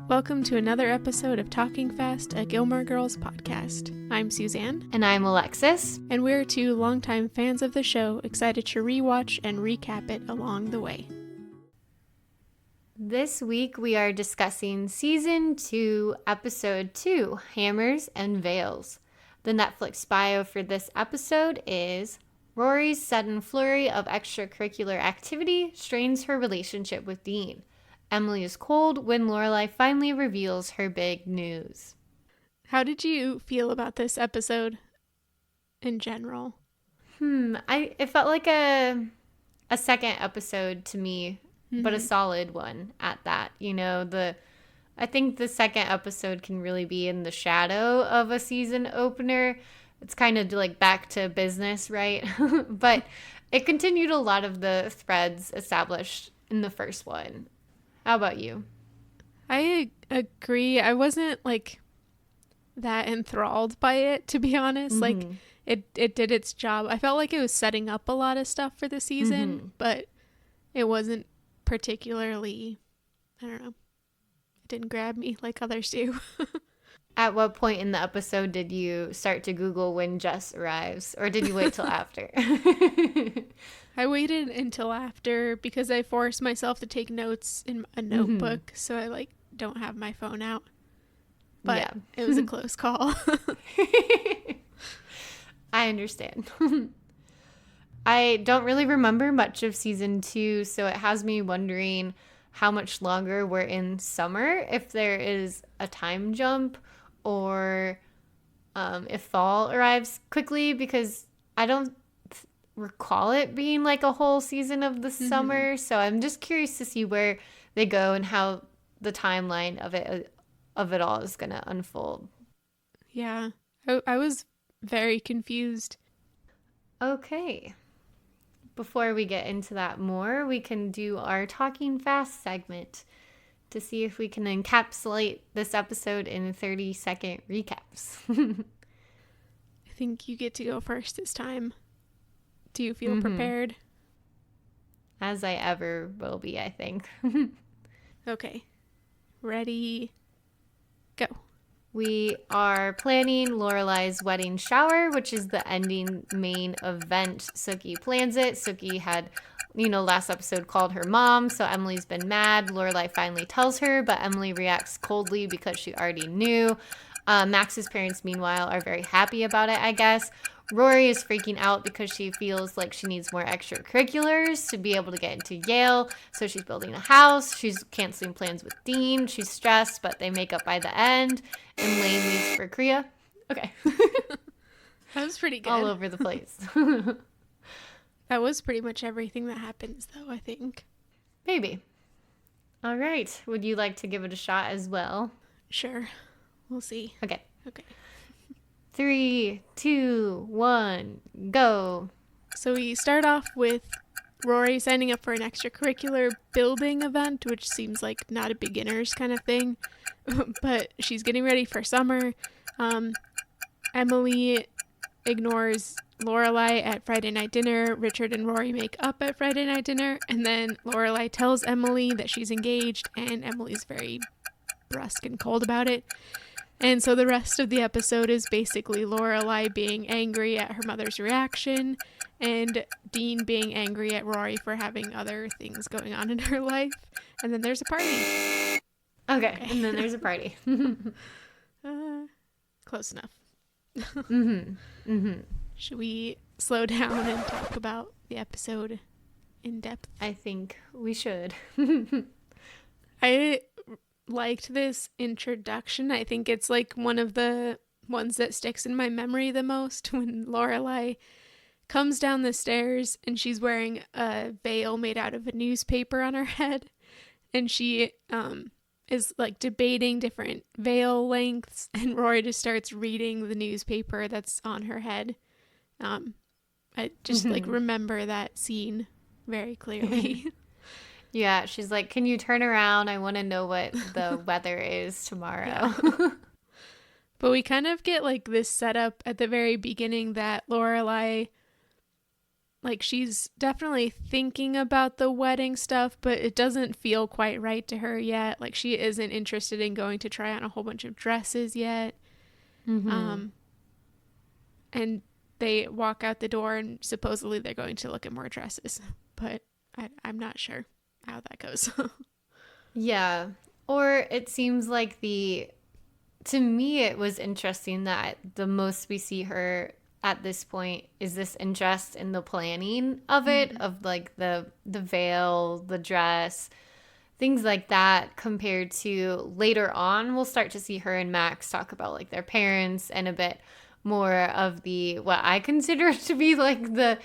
Welcome to another episode of Talking Fast, a Gilmore Girls podcast. I'm Suzanne. And I'm Alexis. And we're two longtime fans of the show, excited to rewatch and recap it along the way. This week we are discussing Season 2, Episode 2, Hammers and Veils. The Netflix bio for this episode is, Rory's sudden flurry of extracurricular activity strains her relationship with Dean. Emily is cold when Lorelai finally reveals her big news. How did you feel about this episode in general? It felt like a second episode to me, but a solid one at that. You know, I think the second episode can really be in the shadow of a season opener. It's kind of like back to business, right? But it continued a lot of the threads established in the first one. How about you? I agree. I wasn't like that enthralled by it, to be honest. Like it did its job. I felt like it was setting up a lot of stuff for the season, but it wasn't particularly, I don't know. It didn't grab me like others do. At what point in the episode did you start to Google when Jess arrives, or did you wait till after? I waited until after because I forced myself to take notes in a notebook, so I don't have my phone out. But yeah. It was a close call. I understand. I don't really remember much of season 2, so it has me wondering how much longer we're in summer, if there is a time jump, or if fall arrives quickly, because I don't recall it being like a whole season of the summer. So I'm just curious to see where they go and how the timeline of it all is going to unfold. Yeah, I was very confused. Okay. Before we get into that more, we can do our Talking Fast segment to see if we can encapsulate this episode in 30-second recaps. I think you get to go first this time. Do you feel prepared? As I ever will be, I think. Okay. Ready? Go. We are planning Lorelai's wedding shower, which is the ending main event. Sookie plans it. Sookie had, last episode called her mom, so Emily's been mad. Lorelai finally tells her, but Emily reacts coldly because she already knew. Max's parents, meanwhile, are very happy about it, I guess. Rory is freaking out because she feels like she needs more extracurriculars to be able to get into Yale. So she's building a house. She's canceling plans with Dean. She's stressed, but they make up by the end. And Lane leaves for Korea. Okay. That was pretty good. All over the place. That was pretty much everything that happens, though, I think. Maybe. All right. Would you like to give it a shot as well? Sure. We'll see. Okay. 3, 2, 1, go. So we start off with Rory signing up for an extracurricular building event, which seems like not a beginner's kind of thing, but she's getting ready for summer. Emily ignores Lorelai at Friday night dinner. Richard and Rory make up at Friday night dinner, and then Lorelai tells Emily that she's engaged, and Emily's very brusque and cold about it. And so the rest of the episode is basically Lorelai being angry at her mother's reaction and Dean being angry at Rory for having other things going on in her life. And then there's a party. Okay. And then there's a party. Close enough. Should we slow down and talk about the episode in depth? I think we should. I liked this introduction. I think it's like one of the ones that sticks in my memory the most, when Lorelai comes down the stairs and she's wearing a veil made out of a newspaper on her head, and she is like debating different veil lengths, and Rory just starts reading the newspaper that's on her head. I just remember that scene very clearly. Yeah, she's like, can you turn around? I want to know what the weather is tomorrow. Yeah. But we kind of get like this setup at the very beginning that Lorelai like she's definitely thinking about the wedding stuff, but it doesn't feel quite right to her yet. Like she isn't interested in going to try on a whole bunch of dresses yet. Mm-hmm. And they walk out the door and supposedly they're going to look at more dresses, but I'm not sure how that goes. Yeah. Or it seems like to me, it was interesting that the most we see her at this point is this interest in the planning of it, of like the veil, the dress, things like that, compared to later on, we'll start to see her and Max talk about like their parents and a bit more of the, what I consider to be like the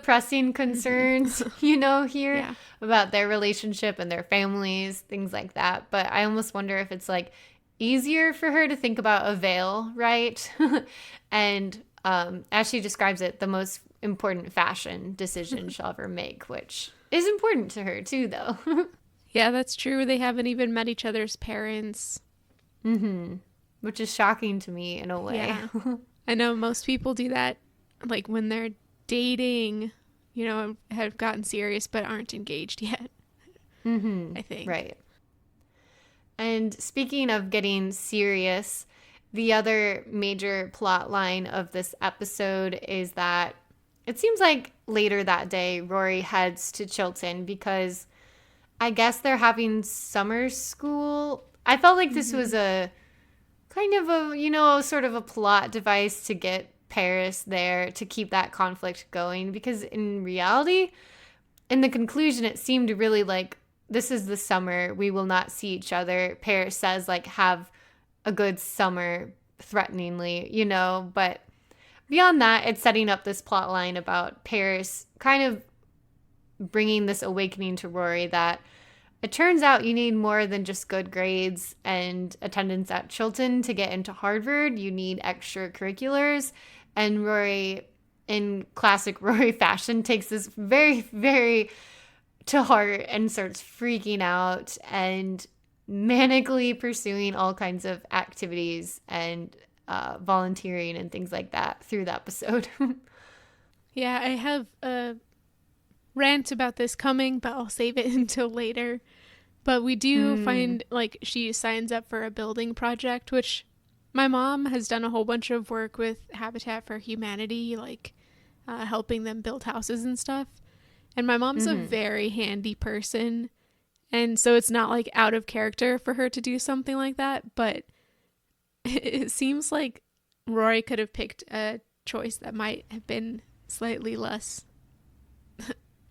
pressing concerns, here Yeah. about their relationship and their families, things like that. But I almost wonder if it's like easier for her to think about a veil, right? And as she describes it, the most important fashion decision she'll ever make, which is important to her too, though. Yeah, that's true. They haven't even met each other's parents. Mm-hmm. Which is shocking to me in a way. Yeah. I know most people do that, like when they're dating, have gotten serious but aren't engaged yet. Mm-hmm. I think. Right. And speaking of getting serious, the other major plot line of this episode is that it seems like later that day, Rory heads to Chilton because I guess they're having summer school. I felt like this was a kind of a, sort of a plot device to get Paris there to keep that conflict going, because in reality, in the conclusion, it seemed really like this is the summer. We will not see each other. Paris says like, have a good summer, threateningly, but beyond that, it's setting up this plot line about Paris kind of bringing this awakening to Rory that it turns out you need more than just good grades and attendance at Chilton to get into Harvard. You need extracurriculars. And Rory, in classic Rory fashion, takes this very, very to heart and starts freaking out and manically pursuing all kinds of activities and volunteering and things like that through the episode. Yeah, I have a rant about this coming, but I'll save it until later. But we do find, like, she signs up for a building project, which my mom has done a whole bunch of work with Habitat for Humanity, like helping them build houses and stuff. And my mom's a very handy person. And so it's not like out of character for her to do something like that. But it seems like Rory could have picked a choice that might have been slightly less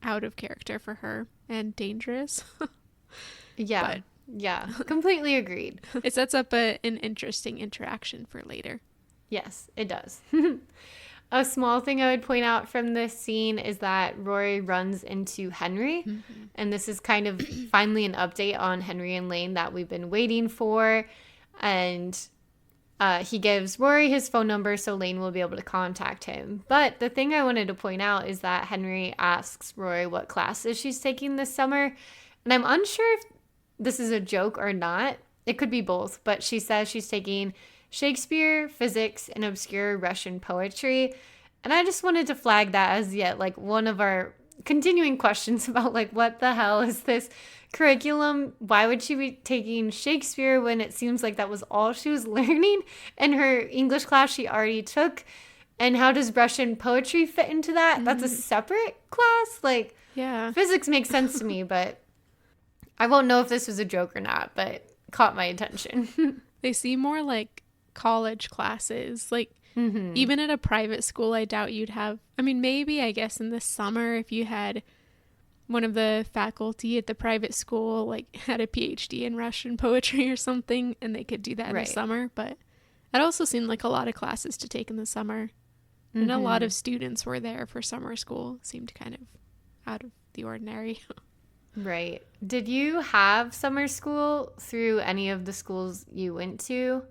out of character for her and dangerous. Yeah. Yeah. Completely agreed. It sets up an interesting interaction for later. Yes, it does. A small thing I would point out from this scene is that Rory runs into Henry. And this is kind of finally an update on Henry and Lane that we've been waiting for. And he gives Rory his phone number so Lane will be able to contact him. But the thing I wanted to point out is that Henry asks Rory what classes she's taking this summer. And I'm unsure if this is a joke or not. It could be both. But she says she's taking Shakespeare, physics, and obscure Russian poetry. And I just wanted to flag that as yet like one of our continuing questions about like, what the hell is this curriculum? Why would she be taking Shakespeare when it seems like that was all she was learning in her English class she already took? And how does Russian poetry fit into that? That's a separate class? Like, Yeah. physics makes sense to me, but I won't know if this was a joke or not, but caught my attention. They seem more like college classes. Like, even at a private school, I doubt you'd have, I mean, maybe, I guess, in the summer, if you had one of the faculty at the private school, like, had a PhD in Russian poetry or something, and they could do that in the summer. But it also seemed like a lot of classes to take in the summer. And a lot of students were there for summer school. It seemed kind of out of the ordinary. Right. Did you have summer school through any of the schools you went to?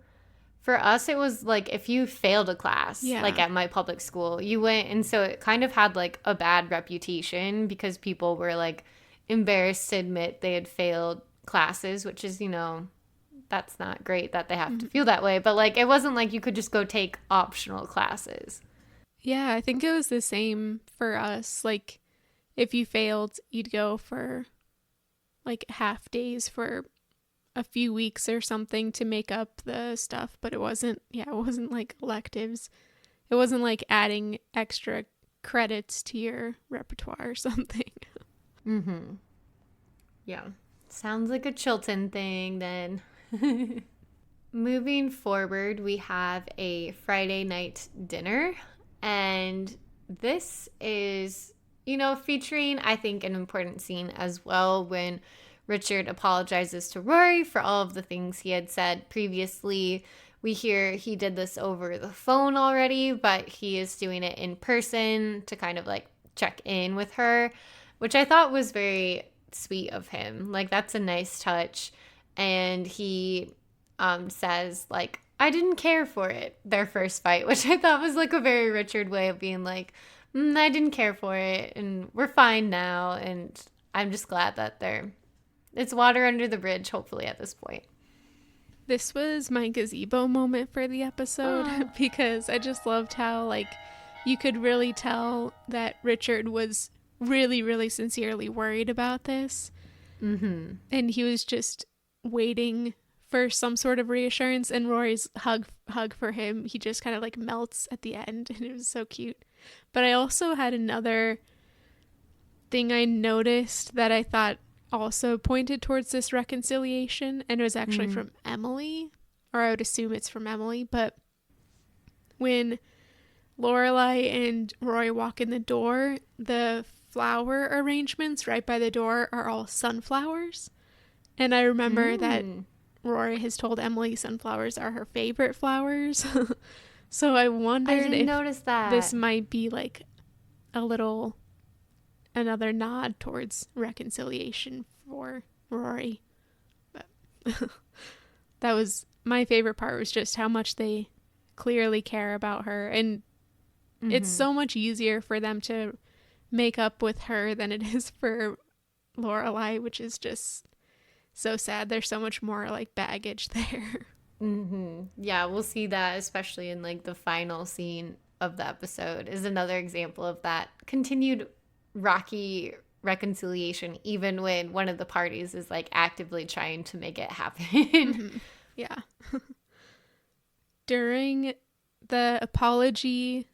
For us, it was like if you failed a class, like at my public school, you went, and so it kind of had like a bad reputation because people were like embarrassed to admit they had failed classes, which is, that's not great that they have to feel that way. But like, it wasn't like you could just go take optional classes. Yeah, I think it was the same for us. Like, if you failed, you'd go for like half days for a few weeks or something to make up the stuff, but it wasn't like electives. It wasn't like adding extra credits to your repertoire or something. Mm-hmm. Yeah. Sounds like a Chilton thing then. Moving forward, we have a Friday night dinner, and this is, featuring, I think, an important scene as well when Richard apologizes to Rory for all of the things he had said previously. We hear he did this over the phone already, but he is doing it in person to kind of like check in with her, which I thought was very sweet of him. Like, that's a nice touch. And he says, like, I didn't care for it, their first fight, which I thought was like a very Richard way of being like, I didn't care for it, and we're fine now, and I'm just glad that it's water under the bridge, hopefully, at this point. This was my gazebo moment for the episode because I just loved how, like, you could really tell that Richard was really, really sincerely worried about this. Mm-hmm. And he was just waiting for some sort of reassurance, and Rory's hug for him, he just kind of like melts at the end, and it was so cute. But I also had another thing I noticed that I thought also pointed towards this reconciliation, and it was actually from Emily, or I would assume it's from Emily. But when Lorelai and Rory walk in the door, the flower arrangements right by the door are all sunflowers, and I remember that Rory has told Emily sunflowers are her favorite flowers. So I wondered if notice that this might be like another nod towards reconciliation for Rory. But that was my favorite part, was just how much they clearly care about her. And it's so much easier for them to make up with her than it is for Lorelai, which is just so sad. There's so much more like baggage there. Yeah, we'll see that, especially in like the final scene of the episode, is another example of that continued rocky reconciliation, even when one of the parties is like actively trying to make it happen. Yeah. During the apology,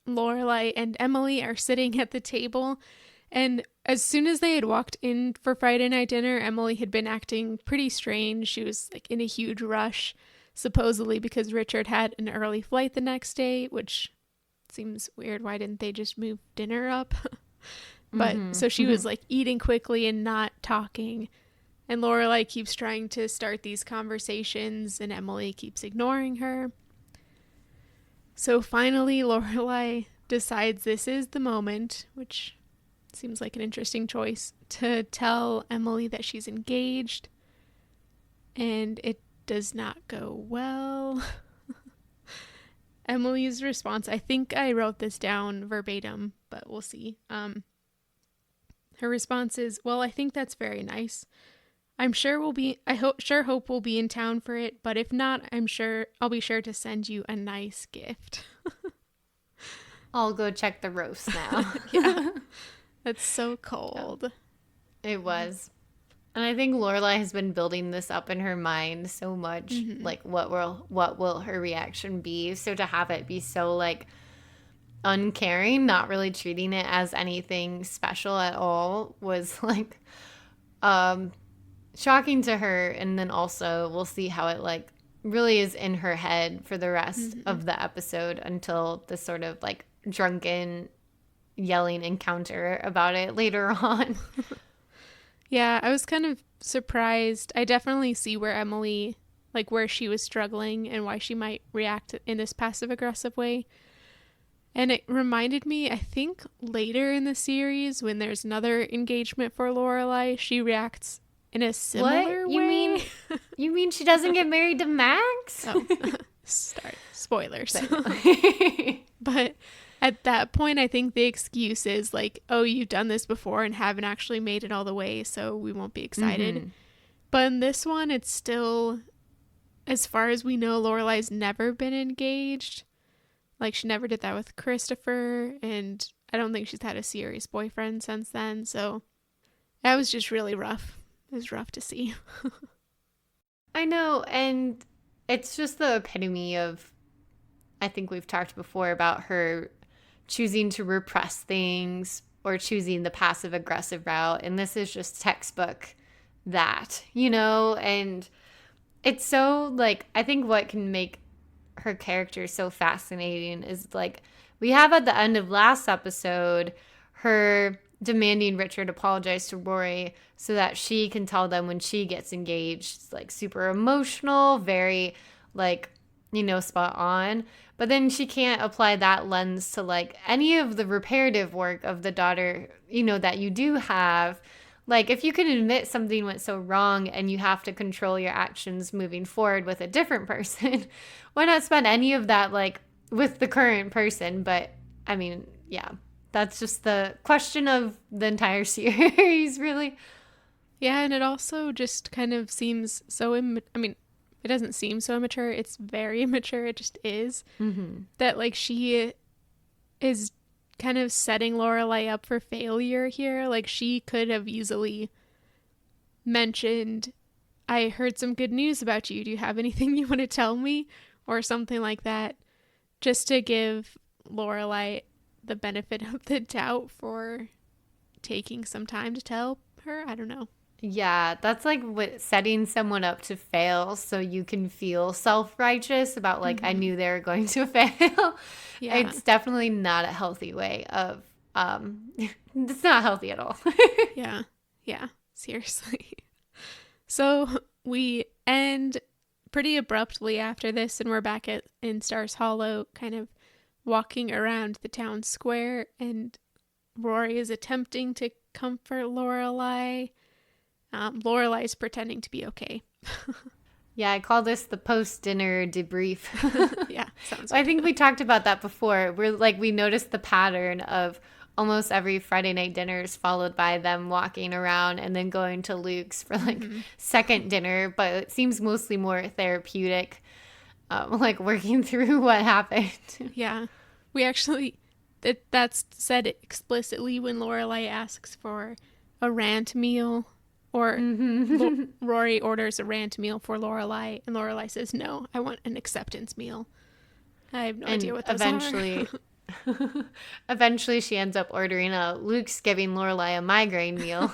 Lorelai and Emily are sitting at the table, and as soon as they had walked in for Friday night dinner, Emily had been acting pretty strange. She was like in a huge rush, supposedly because Richard had an early flight the next day, which seems weird. Why didn't they just move dinner up? But so she was like eating quickly and not talking. And Lorelai keeps trying to start these conversations, and Emily keeps ignoring her. So finally, Lorelai decides this is the moment, which seems like an interesting choice, to tell Emily that she's engaged. And it does not go well. Emily's response, I think I wrote this down verbatim, but we'll see. Her response is, well, I think that's very nice. I hope we'll be in town for it, but if not, I'll be sure to send you a nice gift. I'll go check the roast now. Yeah. That's so cold. It was. And I think Lorelai has been building this up in her mind so much. Like, what will her reaction be? So to have it be so like uncaring, not really treating it as anything special at all, was like shocking to her. And then also we'll see how it like really is in her head for the rest of the episode, until this sort of like drunken yelling encounter about it later on. Yeah, I was kind of surprised. I definitely see where Emily, like where she was struggling and why she might react in this passive aggressive way. And it reminded me, I think later in the series, when there's another engagement for Lorelai, she reacts in a similar way. You mean she doesn't get married to Max? Oh, spoilers. But at that point, I think the excuse is like, oh, you've done this before and haven't actually made it all the way, so we won't be excited. But in this one, it's still, as far as we know, Lorelai's never been engaged. Like, she never did that with Christopher, and I don't think she's had a serious boyfriend since then. So that was just really rough. It was rough to see. I know, and it's just the epitome of, I think we've talked before about her choosing to repress things or choosing the passive aggressive route. And this is just textbook that, and it's so like, I think what can make her character so fascinating is like, we have at the end of last episode, her demanding Richard apologize to Rory so that she can tell them when she gets engaged. It's like super emotional, very like, spot on. But then she can't apply that lens to like any of the reparative work of the daughter, that you do have. Like, if you can admit something went so wrong and you have to control your actions moving forward with a different person, why not spend any of that like with the current person? But I mean, yeah, that's just the question of the entire series, really. Yeah, and it also just kind of seems so, it doesn't seem so immature. It's very immature. It just is. Mm-hmm. That like she is kind of setting Lorelai up for failure here. Like, she could have easily mentioned, I heard some good news about you. Do you have anything you want to tell me? Or something like that, just to give Lorelai the benefit of the doubt for taking some time to tell her. I don't know. Yeah, that's like what setting someone up to fail so you can feel self-righteous about like, I knew they were going to fail. Yeah. It's definitely not a healthy way of, it's not healthy at all. Yeah, seriously. So we end pretty abruptly after this, and we're back in Stars Hollow, kind of walking around the town square, and Rory is attempting to comfort Lorelai. Lorelai's pretending to be okay. Yeah, I call this the post-dinner debrief. Yeah, sounds good. I think we talked about that before. We noticed the pattern of almost every Friday night dinners followed by them walking around and then going to Luke's for like second dinner, but it seems mostly more therapeutic, like working through what happened. Yeah, we actually, that's said explicitly when Lorelai asks for a rant meal. Or Rory orders a rant meal for Lorelai, and Lorelai says, no, I want an acceptance meal. I have no idea what those are. Eventually she ends up ordering a Luke's giving Lorelai a migraine meal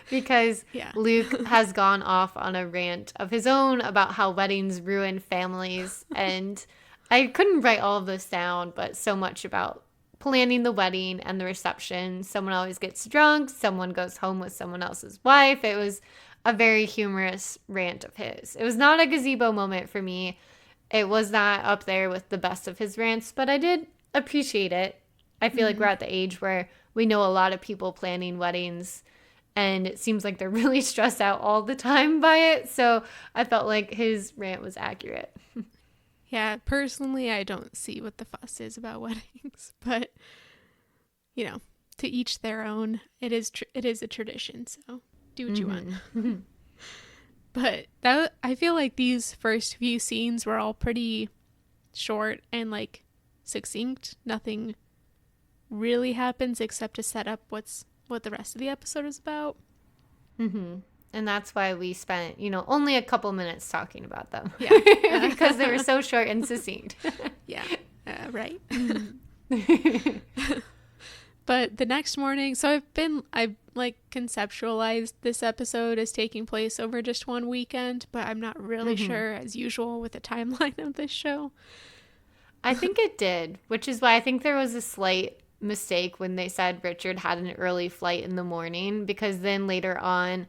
because Luke has gone off on a rant of his own about how weddings ruin families. And I couldn't write all of this down, but so much about planning the wedding and the reception. Someone always gets drunk. Someone goes home with someone else's wife. It was a very humorous rant of his. It was not a gazebo moment for me. It was not up there with the best of his rants, but I did appreciate it. I feel like we're at the age where we know a lot of people planning weddings, and it seems like they're really stressed out all the time by it. So I felt like his rant was accurate. Yeah, personally, I don't see what the fuss is about weddings, but, to each their own. It is a tradition, so do what you want. But I feel like these first few scenes were all pretty short and, like, succinct. Nothing really happens except to set up what the rest of the episode is about. And that's why we spent, only a couple minutes talking about them. Yeah. Because they were so short and succinct. Yeah, right. But the next morning, so I've like conceptualized this episode as taking place over just one weekend, but I'm not really sure, as usual, with the timeline of this show. I think it did, which is why I think there was a slight mistake when they said Richard had an early flight in the morning, because then later on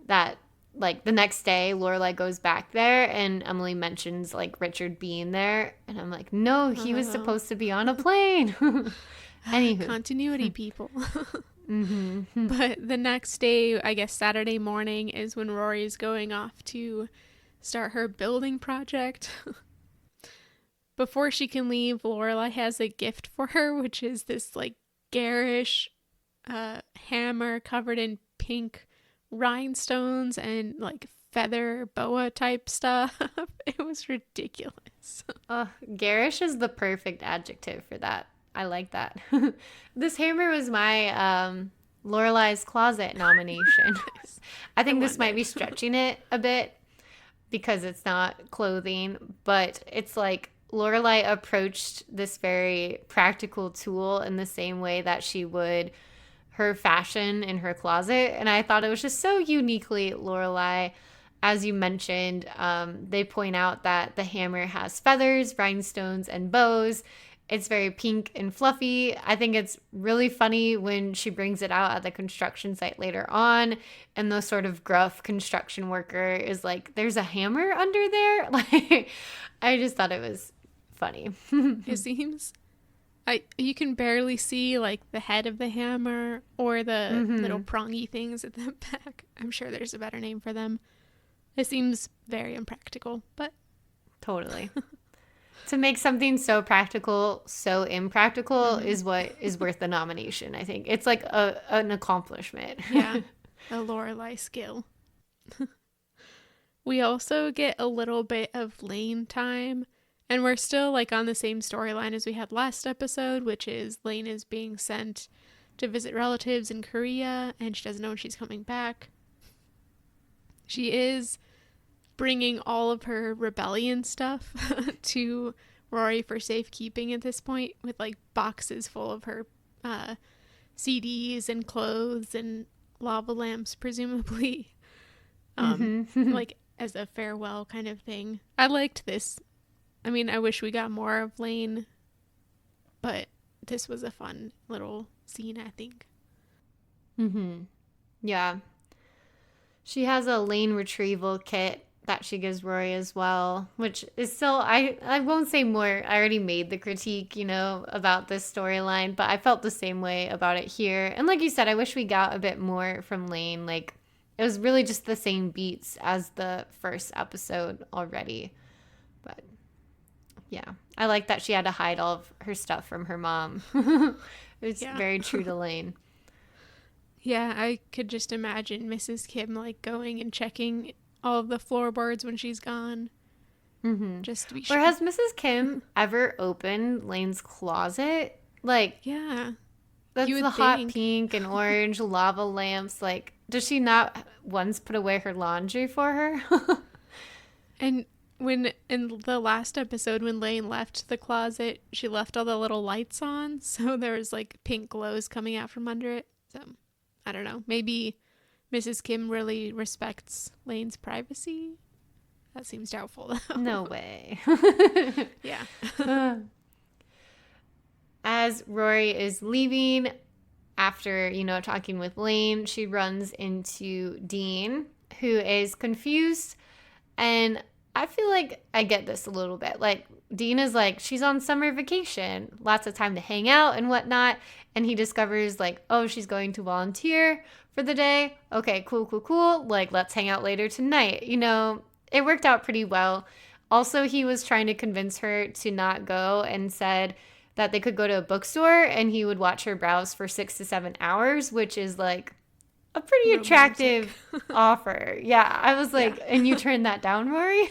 that, like, the next day Lorelai goes back there and Emily mentions like Richard being there, and I'm like, no, he was supposed to be on a plane. Anywho. Continuity people. But the next day, I guess Saturday morning, is when Rory's going off to start her building project. Before she can leave, Lorelai has a gift for her, which is this like garish hammer covered in pink rhinestones and like feather boa type stuff. It was ridiculous. Garish is the perfect adjective for that. I like that. This hammer was my Lorelai's Closet nomination. I think this might be stretching it a bit because it's not clothing, but it's like Lorelai approached this very practical tool in the same way that she would her fashion in her closet. And I thought it was just so uniquely Lorelai. As you mentioned, they point out that the hammer has feathers, rhinestones, and bows. It's very pink and fluffy. I think it's really funny when she brings it out at the construction site later on, and the sort of gruff construction worker is like, "There's a hammer under there?" Like, I just thought it was funny. It seems you can barely see like the head of the hammer or the little prongy things at the back. I'm sure there's a better name for them. It seems very impractical, but totally. To make something so practical, so impractical is what is worth the nomination, I think. It's like an accomplishment. Yeah, a Lorelai skill. We also get a little bit of Lane time, and we're still like on the same storyline as we had last episode, which is Lane is being sent to visit relatives in Korea, and she doesn't know when she's coming back. She is bringing all of her rebellion stuff to Rory for safekeeping at this point, with like boxes full of her CDs and clothes and lava lamps, presumably, like as a farewell kind of thing. I liked this. I mean, I wish we got more of Lane, but this was a fun little scene, I think. Yeah. She has a Lane retrieval kit that she gives Rory as well, which is still, I won't say more. I already made the critique, about this storyline, but I felt the same way about it here. And like you said, I wish we got a bit more from Lane. Like, it was really just the same beats as the first episode already. But yeah, I like that she had to hide all of her stuff from her mom. It's very true to Lane. Yeah, I could just imagine Mrs. Kim like going and checking all of the floorboards when she's gone. Just to be sure. Or has Mrs. Kim ever opened Lane's closet? Like, yeah, that's the hot pink and orange lava lamps. Like, does she not once put away her laundry for her? And when in the last episode, when Lane left the closet, she left all the little lights on, so there was like pink glows coming out from under it. So I don't know. Maybe Mrs. Kim really respects Lane's privacy. That seems doubtful, though. No way. Yeah. As Rory is leaving, after, talking with Lane, she runs into Dean, who is confused. And I feel like I get this a little bit. Like, Dean is like, she's on summer vacation, lots of time to hang out and whatnot. And he discovers, like, oh, she's going to volunteer for the day. Okay, cool. Like, let's hang out later tonight. It worked out pretty well. Also, he was trying to convince her to not go and said that they could go to a bookstore and he would watch her browse for 6 to 7 hours, which is, like, a pretty attractive offer. Yeah, I was like, and you turned that down, Rory?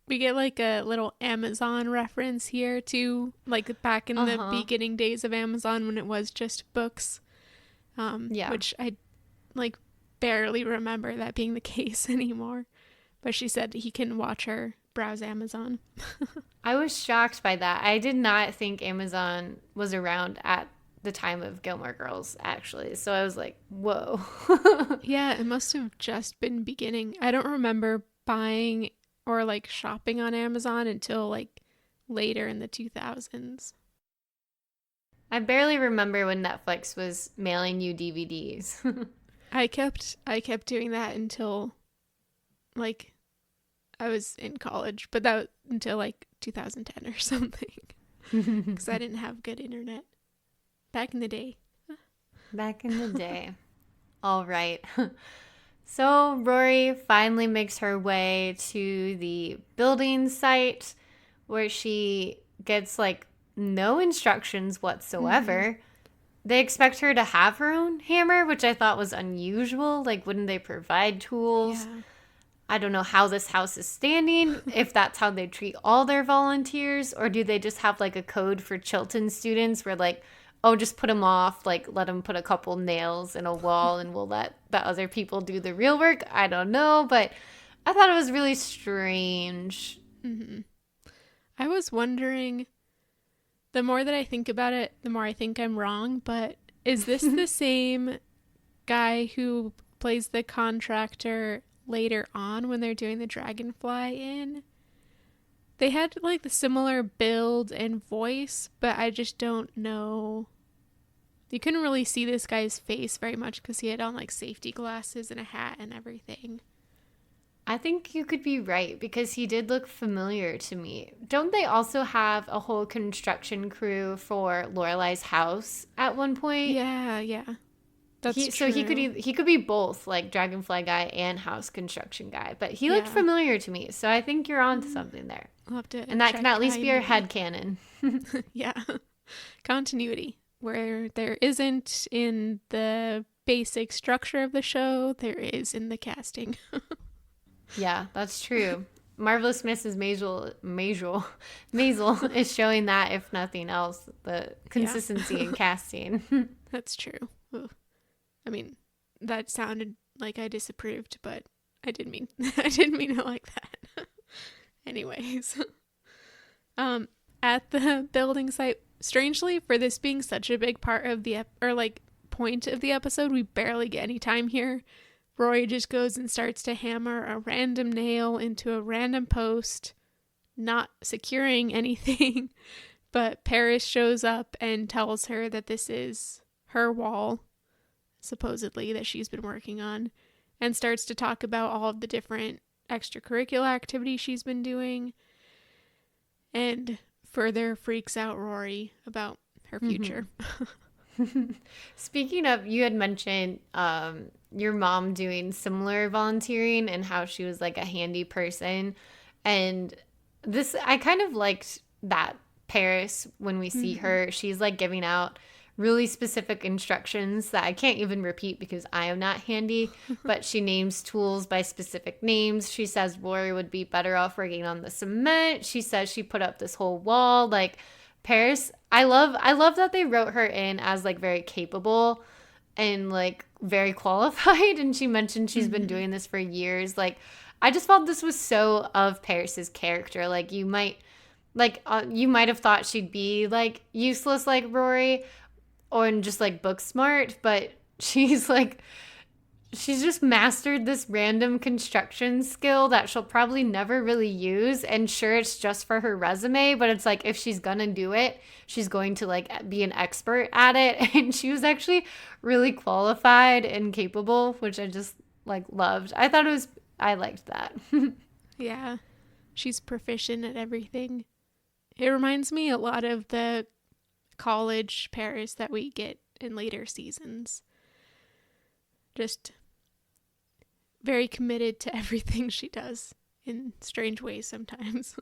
We get like a little Amazon reference here too, like back in the beginning days of Amazon when it was just books. Which I like barely remember that being the case anymore. But she said he can watch her browse Amazon. I was shocked by that. I did not think Amazon was around at the time of Gilmore Girls, actually. So I was like, whoa. Yeah, it must have just been beginning. I don't remember buying or like shopping on Amazon until like later in the 2000s. I barely remember when Netflix was mailing you DVDs. I kept doing that until like I was in college, but that was until like 2010 or something, because I didn't have good internet back in the day. All right. So Rory finally makes her way to the building site where she gets like no instructions whatsoever. They expect her to have her own hammer, which I thought was unusual. Like, wouldn't they provide tools? I don't know how this house is standing, if that's how they treat all their volunteers, or do they just have like a code for Chilton students where like, oh, just put them off, like let them put a couple nails in a wall and we'll let the other people do the real work. I don't know, but I thought it was really strange. Mm-hmm. I was wondering, the more that I think about it, the more I think I'm wrong, but is this the same guy who plays the contractor later on when they're doing the Dragonfly Inn? They had like the similar build and voice, but I just don't know. You couldn't really see this guy's face very much because he had on like safety glasses and a hat and everything. I think you could be right because he did look familiar to me. Don't they also have a whole construction crew for Lorelai's house at one point? Yeah. That's true. So he could be both like Dragonfly guy and house construction guy, but he looked familiar to me. So I think you're on to something there. I'll have to and that can at least be our headcanon. Yeah. Continuity. Where there isn't in the basic structure of the show, there is in the casting. Yeah, that's true. Marvelous Mrs. Maisel is showing that, if nothing else, the consistency in casting. That's true. Ooh. I mean, that sounded like I disapproved, but I didn't mean it like that. Anyways, at the building site, strangely, for this being such a big part of the point of the episode, we barely get any time here. Rory just goes and starts to hammer a random nail into a random post, not securing anything. But Paris shows up and tells her that this is her wall, supposedly, that she's been working on, and starts to talk about all of the different extracurricular activities she's been doing, and further freaks out Rory about her future. Speaking of, you had mentioned your mom doing similar volunteering and how she was like a handy person. And this, I kind of liked that Paris, when we see her, she's like giving out really specific instructions that I can't even repeat because I am not handy, but she names tools by specific names. She says Rory would be better off working on the cement. She says she put up this whole wall. Like, Paris, I love that they wrote her in as like very capable and like very qualified, and she mentioned she's been doing this for years. Like, I just felt this was so of Paris's character. Like, you might have thought she'd be like useless like Rory or just like book smart, but she's just mastered this random construction skill that she'll probably never really use. And sure, it's just for her resume, but it's like, if she's gonna do it, she's going to like be an expert at it. And she was actually really qualified and capable, which I just like loved. I liked that. Yeah, she's proficient at everything. It reminds me a lot of the college Paris that we get in later seasons. Just very committed to everything she does in strange ways sometimes.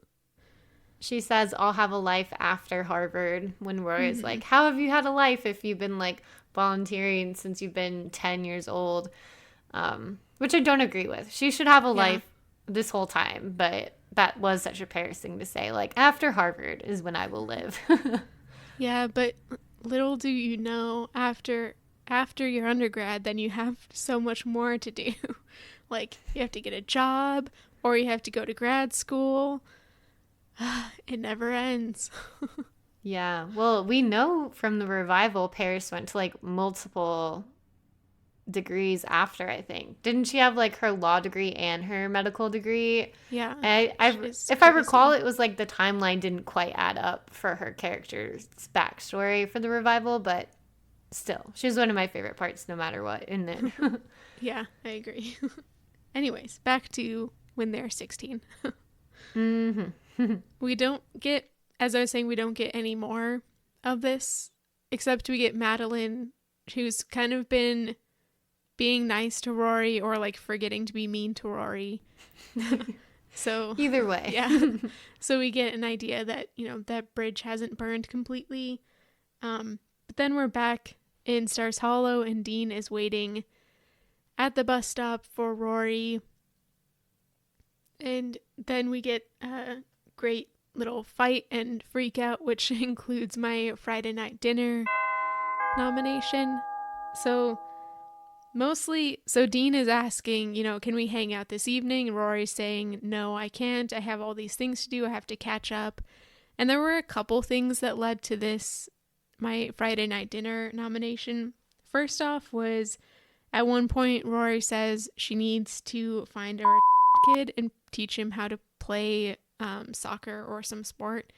She says, I'll have a life after Harvard, when Rory's like, how have you had a life if you've been like volunteering since you've been 10 years old? Which I don't agree with. She should have a life this whole time, but that was such a Paris thing to say. Like, after Harvard is when I will live. Yeah, but little do you know, after your undergrad, then you have so much more to do. Like, you have to get a job, or you have to go to grad school. It never ends. Yeah. Well, we know from the revival, Paris went to like multiple degrees after, I think. Didn't she have like her law degree and her medical degree? Yeah. If I recall, it was like the timeline didn't quite add up for her character's backstory for the revival, but still, she's one of my favorite parts no matter what, isn't it? Yeah, I agree. Anyways, back to when they're 16. We don't get, as I was saying, we don't get any more of this, except we get Madeline, who's kind of been being nice to Rory or like forgetting to be mean to Rory. So either way. Yeah. So we get an idea that, that bridge hasn't burned completely. But then we're back in Stars Hollow, and Dean is waiting at the bus stop for Rory. And then we get a great little fight and freak out, which includes my Friday night dinner nomination. So Dean is asking, can we hang out this evening? And Rory's saying, no, I can't. I have all these things to do. I have to catch up. And there were a couple things that led to this, my Friday night dinner nomination. First off was at one point, Rory says she needs to find a kid and teach him how to play soccer or some sport.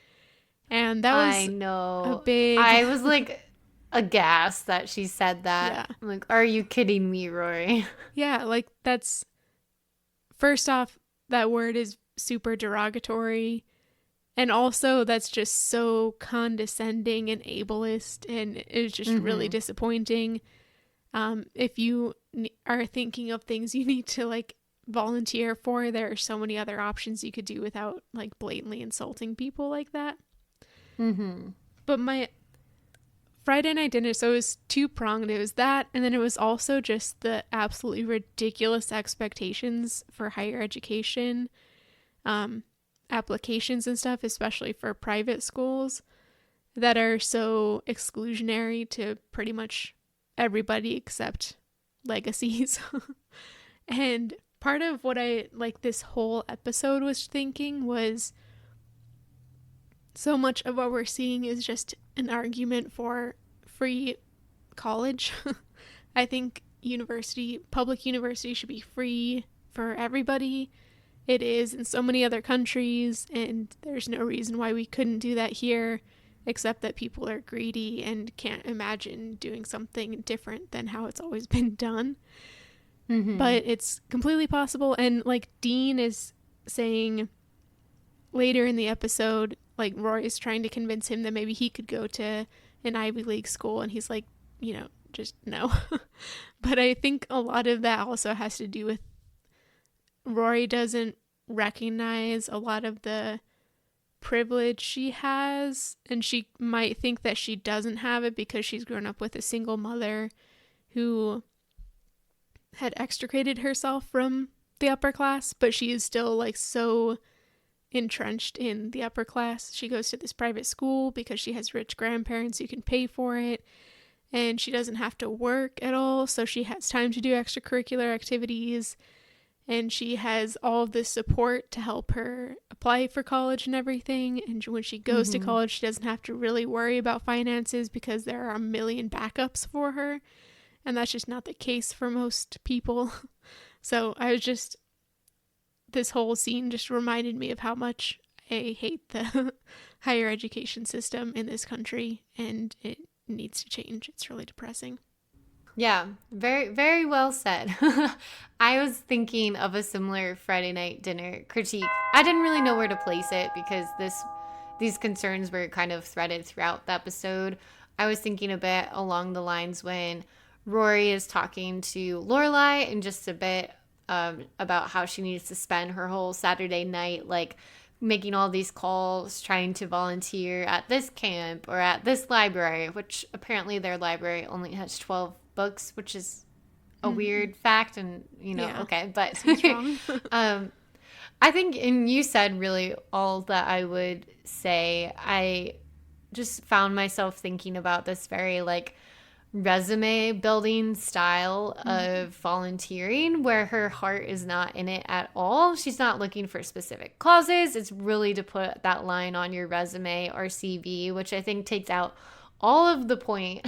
And that was I know. a big... I was like aghast that she said that. Yeah. I'm like, are you kidding me, Rory? Yeah, like that's... First off, that word is super derogatory. And also, that's just so condescending and ableist, and it's just really disappointing. If you are thinking of things you need to like volunteer for, there are so many other options you could do without like blatantly insulting people like that. But my Friday night dinner, so it was two-pronged. It was that, and then it was also just the absolutely ridiculous expectations for higher education applications and stuff, especially for private schools that are so exclusionary to pretty much everybody except legacies. And part of what I like this whole episode was thinking was so much of what we're seeing is just an argument for free college. I think public university should be free for everybody. It is in so many other countries, and there's no reason why we couldn't do that here, except that people are greedy and can't imagine doing something different than how it's always been done. But it's completely possible. And like Dean is saying later in the episode, like Rory's trying to convince him that maybe he could go to an Ivy League school, and he's like, just no. But I think a lot of that also has to do with Rory doesn't recognize a lot of the privilege she has, and she might think that she doesn't have it because she's grown up with a single mother who had extricated herself from the upper class, but she is still like so entrenched in the upper class. She goes to this private school because she has rich grandparents who can pay for it, and she doesn't have to work at all, so she has time to do extracurricular activities. And she has all of this support to help her apply for college and everything. And when she goes to college, she doesn't have to really worry about finances because there are a million backups for her. And that's just not the case for most people. So this whole scene just reminded me of how much I hate the higher education system in this country. And it needs to change. It's really depressing. Yeah, very, very well said. I was thinking of a similar Friday night dinner critique. I didn't really know where to place it because these concerns were kind of threaded throughout the episode. I was thinking a bit along the lines when Rory is talking to Lorelai and just a bit about how she needs to spend her whole Saturday night like making all these calls, trying to volunteer at this camp or at this library, which apparently their library only has 12 books, which is a weird fact, and okay, but I think, and you said really all that I would say. I just found myself thinking about this very like resume building style of volunteering where her heart is not in it at all. She's not looking for specific causes. It's really to put that line on your resume or CV, which I think takes out all of the point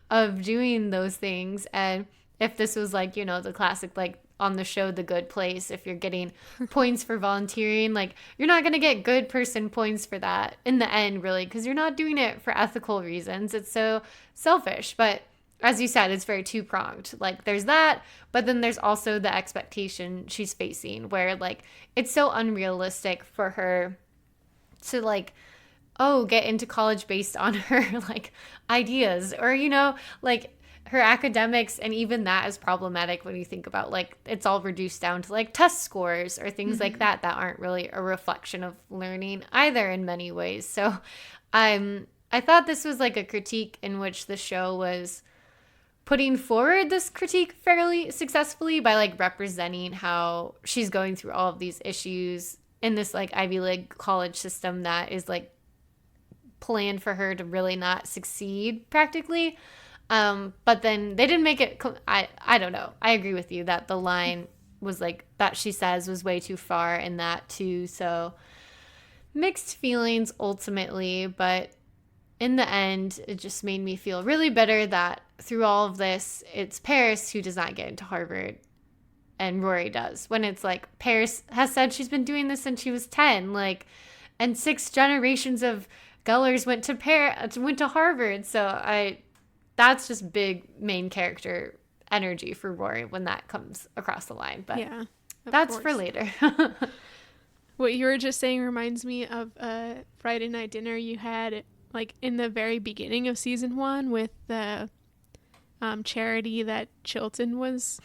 of doing those things. And if this was like, the classic, like on the show, The Good Place, if you're getting points for volunteering, like you're not going to get good person points for that in the end, really, because you're not doing it for ethical reasons. It's so selfish. But as you said, it's very two-pronged. Like there's that, but then there's also the expectation she's facing where like it's so unrealistic for her to like get into college based on her like ideas or like her academics, and even that is problematic when you think about like it's all reduced down to like test scores or things like that aren't really a reflection of learning either in many ways. So I thought this was like a critique in which the show was putting forward this critique fairly successfully by like representing how she's going through all of these issues in this like Ivy League college system that is like planned for her to really not succeed practically. But then they didn't make it. I don't know. I agree with you that the line was like that she says was way too far in that too. So mixed feelings ultimately, but in the end, it just made me feel really bitter that through all of this, it's Paris who does not get into Harvard and Rory does. When it's like Paris has said she's been doing this since she was 10, like, and 6 generations of Gullers went to Harvard. So that's just big main character energy for Rory when that comes across the line. But yeah, that's for later. What you were just saying reminds me of a Friday night dinner you had like in the very beginning of season 1 with the charity that Chilton was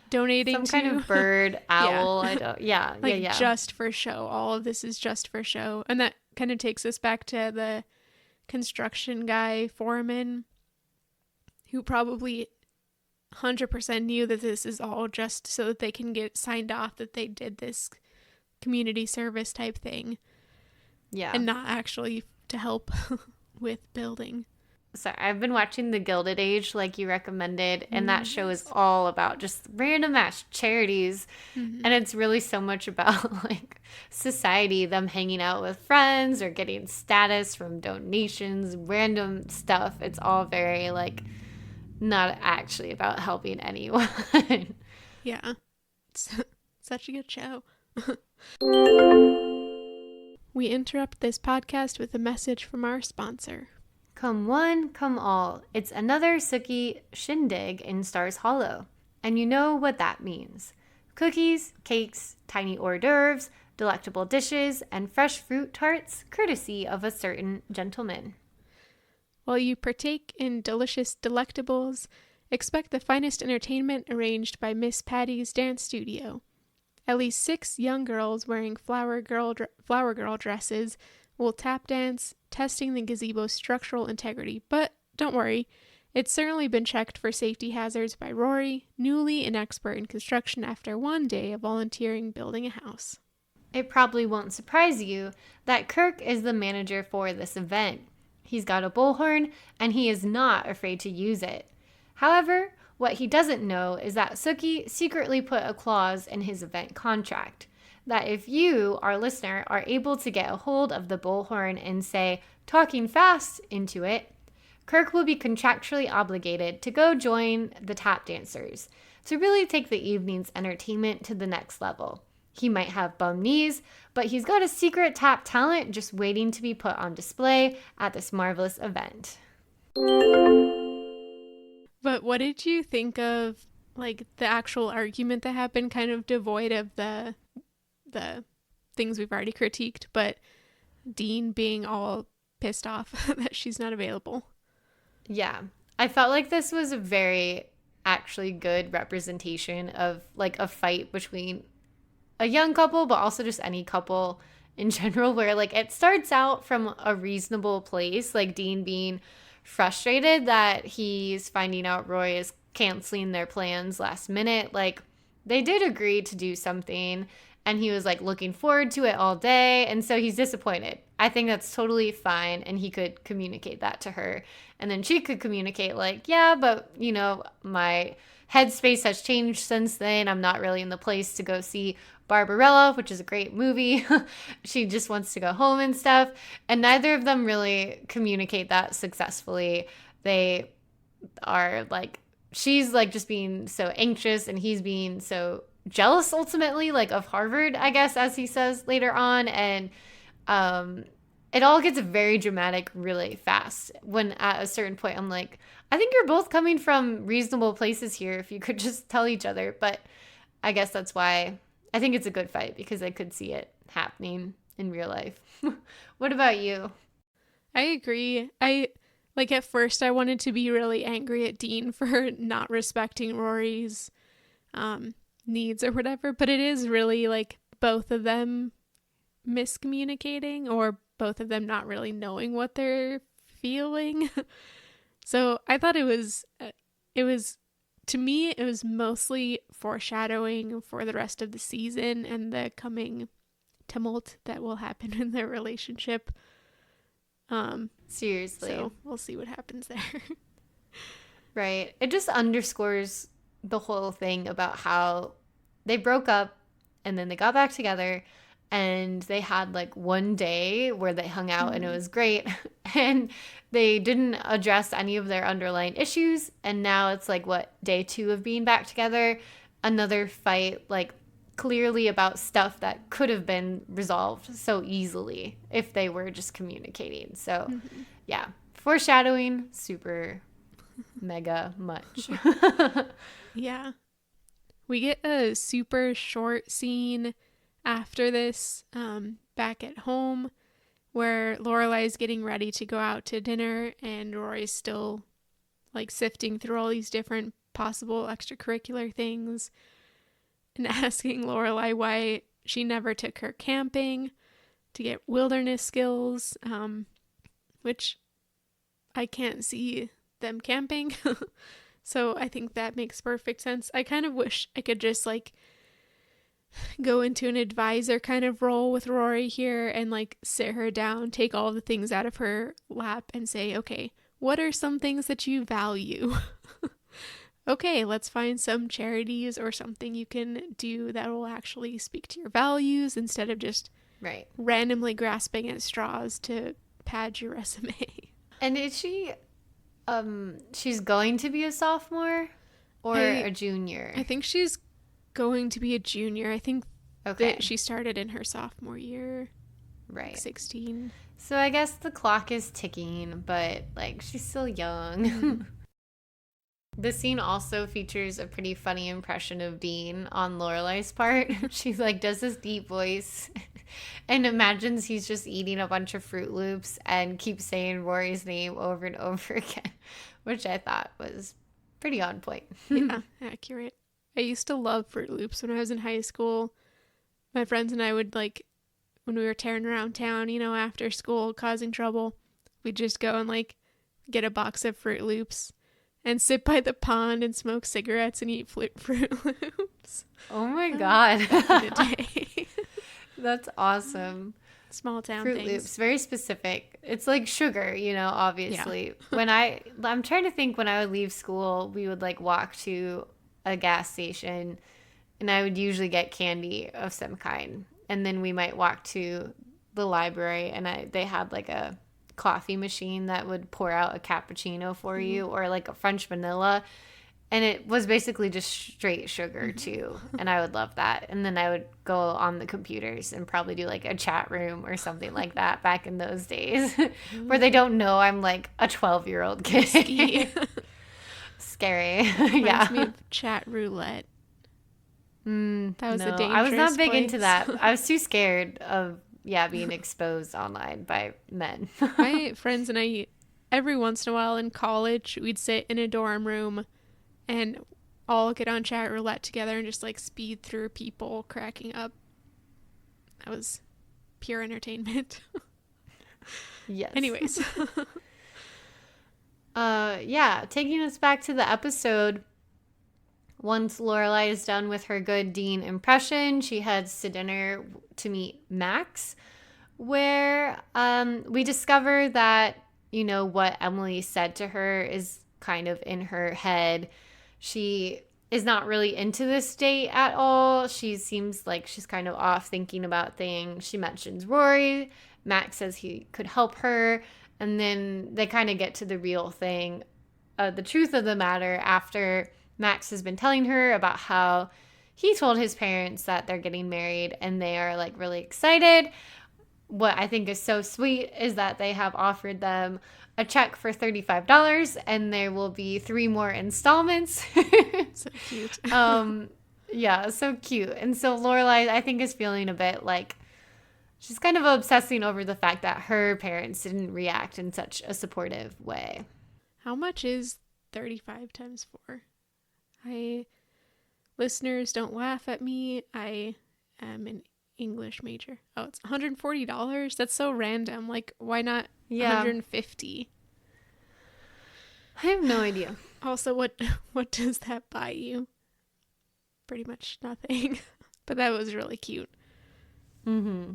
donating some to. kind of bird owl. Yeah. Just for show. All of this is just for show. And that kind of takes us back to the construction guy foreman who probably 100% knew that this is all just so that they can get signed off that they did this community service type thing. Yeah. And not actually to help with building. So I've been watching The Gilded Age like you recommended, and that show is all about just random ass charities. Mm-hmm. And it's really so much about like society, them hanging out with friends or getting status from donations, random stuff. It's all very like not actually about helping anyone. Yeah. It's such a good show. We interrupt this podcast with a message from our sponsor. Come one, come all. It's another Sookie shindig in Stars Hollow. And you know what that means. Cookies, cakes, tiny hors d'oeuvres, delectable dishes, and fresh fruit tarts, courtesy of a certain gentleman. While you partake in delicious delectables, expect the finest entertainment arranged by Miss Patty's Dance Studio. At least 6 young girls wearing flower girl dresses will tap dance, testing the gazebo's structural integrity. But don't worry, it's certainly been checked for safety hazards by Rory, newly an expert in construction after 1 day of volunteering building a house. It probably won't surprise you that Kirk is the manager for this event. He's got a bullhorn, and he is not afraid to use it. However, what he doesn't know is that Sookie secretly put a clause in his event contract that if you, our listener, are able to get a hold of the bullhorn and say, talking fast into it, Kirk will be contractually obligated to go join the tap dancers to really take the evening's entertainment to the next level. He might have bum knees, but he's got a secret tap talent just waiting to be put on display at this marvelous event. But what did you think of, like, the actual argument that happened, kind of devoid of the things we've already critiqued, but Dean being all pissed off that she's not available? Yeah. I felt like this was a very actually good representation of, like, a fight between a young couple, but also just any couple in general, where, like, it starts out from a reasonable place, like Dean being frustrated that he's finding out Roy is canceling their plans last minute. Like, they did agree to do something, and he was like looking forward to it all day, and so he's disappointed. I think that's totally fine, and he could communicate that to her, and then she could communicate like, yeah, but you know, my headspace has changed since then. I'm not really in the place to go see Barbarella, which is a great movie. She just wants to go home and stuff. And neither of them really communicate that successfully. They are like, she's like just being so anxious, and he's being so jealous ultimately, like of Harvard, I guess, as he says later on. And it all gets very dramatic really fast when at a certain point I'm like, I think you're both coming from reasonable places here if you could just tell each other. But I guess that's why I think it's a good fight, because I could see it happening in real life. What about you? I agree. Like, at first I wanted to be really angry at Dean for not respecting Rory's needs or whatever, but it is really like both of them miscommunicating, or both of them not really knowing what they're feeling. So I thought it was, to me, it was mostly foreshadowing for the rest of the season and the coming tumult that will happen in their relationship. Seriously. So we'll see what happens there. Right. It just underscores the whole thing about how they broke up and then they got back together and they had like one day where they hung out and it was great and they didn't address any of their underlying issues. And now it's like, what, day 2 of being back together? Another fight, like clearly about stuff that could have been resolved so easily if they were just communicating. So yeah, foreshadowing, super mega much. Yeah. We get a super short scene after this, back at home, where Lorelai's getting ready to go out to dinner and Rory's still like sifting through all these different possible extracurricular things and asking Lorelai why she never took her camping to get wilderness skills, which I can't see them camping. So I think that makes perfect sense. I kind of wish I could just like go into an advisor kind of role with Rory here and like sit her down, take all the things out of her lap and say, okay, what are some things that you value? Okay, let's find some charities or something you can do that will actually speak to your values instead of just randomly grasping at straws to pad your resume. And is she, she's going to be a sophomore or a junior? I think she's going to be a junior. I think that she started in her sophomore year. Right. Like 16. So I guess the clock is ticking, but like she's still young. The scene also features a pretty funny impression of Dean on Lorelai's part. She like does this deep voice and imagines he's just eating a bunch of Fruit Loops and keeps saying Rory's name over and over again, which I thought was pretty on point. Yeah, accurate. I used to love Fruit Loops when I was in high school. My friends and I would like, when we were tearing around town, you know, after school causing trouble, we'd just go and like get a box of Fruit Loops and sit by the pond and smoke cigarettes and eat Fruit Loops. Oh my God. Back in the day. That's awesome. Small town Fruit things. Loops, very specific. It's like sugar, you know, obviously. Yeah. I'm trying to think when I would leave school, we would like walk to a gas station and I would usually get candy of some kind. And then we might walk to the library and they had like a coffee machine that would pour out a cappuccino for you or like a French vanilla. And it was basically just straight sugar too. And I would love that. And then I would go on the computers and probably do like a chat room or something like that back in those days where they don't know I'm like a 12-year-old kid. Scary. Reminds me of chat roulette. That was a dangerous I was not big place. into that. I was too scared of being exposed online by men. My friends and I, every once in a while in college, we'd sit in a dorm room and all get on chat roulette together and just like speed through people cracking up. That was pure entertainment. Yes. Anyways. Taking us back to the episode. Once Lorelai is done with her good Dean impression, she heads to dinner to meet Max, where we discover that, you know, what Emily said to her is kind of in her head. She is not really into this date at all. She seems like she's kind of off thinking about things. She mentions Rory. Max says he could help her. And then they kind of get to the real thing, the truth of the matter, after Max has been telling her about how he told his parents that they're getting married and they are like really excited. What I think is so sweet is that they have offered them a check for $35 and there will be 3 more installments. So cute. Yeah, so cute. And so Lorelai, I think, is feeling a bit like she's kind of obsessing over the fact that her parents didn't react in such a supportive way. How much is 35 times 4? Listeners, don't laugh at me. I am an English major. Oh, it's $140. That's so random. Like, why not 150? I have no idea. Also, what does that buy you? Pretty much nothing. But that was really cute. Mm-hmm.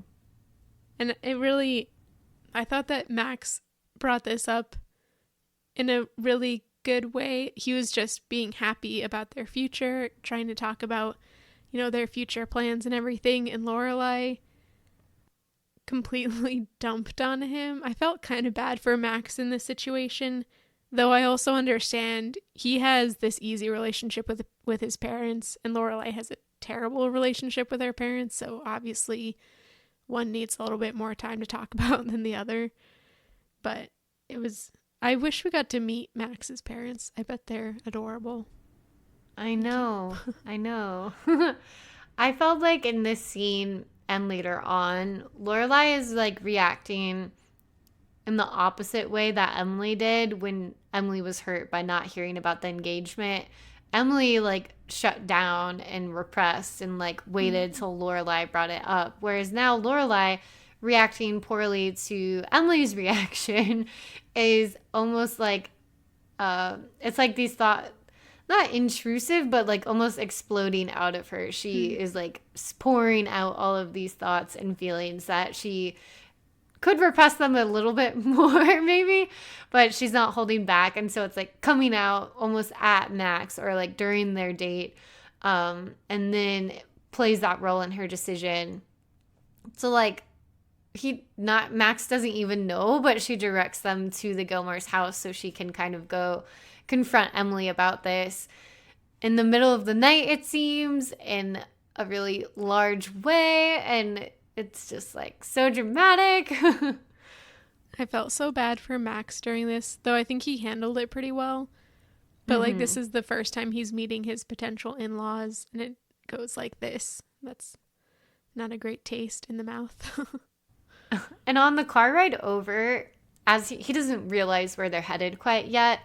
And I thought that Max brought this up in a really good way. He was just being happy about their future, trying to talk about, their future plans and everything. And Lorelai completely dumped on him. I felt kind of bad for Max in this situation, though I also understand he has this easy relationship with his parents, and Lorelai has a terrible relationship with her parents, so obviously one needs a little bit more time to talk about than the other. But I wish we got to meet Max's parents. I bet they're adorable. I know. I felt like in this scene and later on, Lorelai is like reacting in the opposite way that Emily did when Emily was hurt by not hearing about the engagement. Emily like shut down and repressed and like waited till Lorelai brought it up. Whereas now Lorelai reacting poorly to Emily's reaction is almost like it's like these thoughts, not intrusive, but like almost exploding out of her. She is like pouring out all of these thoughts and feelings that she could repress them a little bit more maybe, but she's not holding back. And so it's like coming out almost at Max or like during their date, and then plays that role in her decision. So like Max doesn't even know, but she directs them to the Gilmore's house so she can kind of go confront Emily about this in the middle of the night, it seems, in a really large way, and it's just like so dramatic. I felt so bad for Max during this, though I think he handled it pretty well. But like this is the first time he's meeting his potential in-laws, and it goes like this. That's not a great taste in the mouth. And on the car ride over, as he doesn't realize where they're headed quite yet,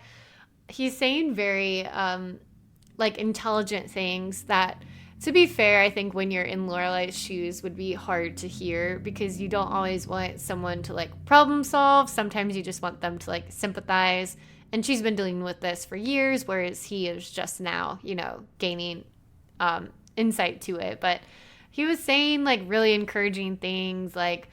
he's saying very like intelligent things that, to be fair, I think when you're in Lorelai's shoes would be hard to hear, because you don't always want someone to like problem solve. Sometimes you just want them to like sympathize. And she's been dealing with this for years, whereas he is just now, gaining insight to it. But he was saying like really encouraging things like,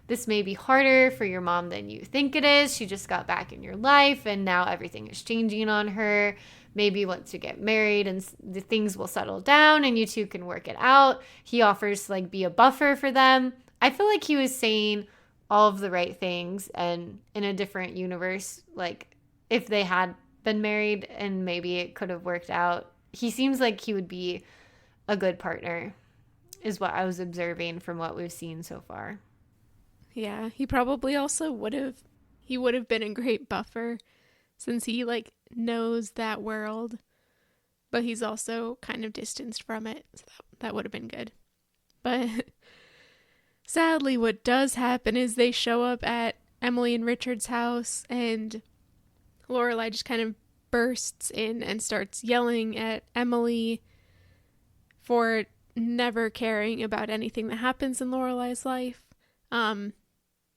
this may be harder for your mom than you think it is. She just got back in your life and now everything is changing on her. Maybe once you get married and the things will settle down and you two can work it out. He offers to like be a buffer for them. I feel like he was saying all of the right things, and in a different universe, like if they had been married and maybe it could have worked out, he seems like he would be a good partner, is what I was observing from what we've seen so far. Yeah, he probably also would have been a great buffer since he like knows that world, but he's also kind of distanced from it, so that would have been good. But sadly, what does happen is they show up at Emily and Richard's house, and Lorelai just kind of bursts in and starts yelling at Emily for never caring about anything that happens in Lorelai's life.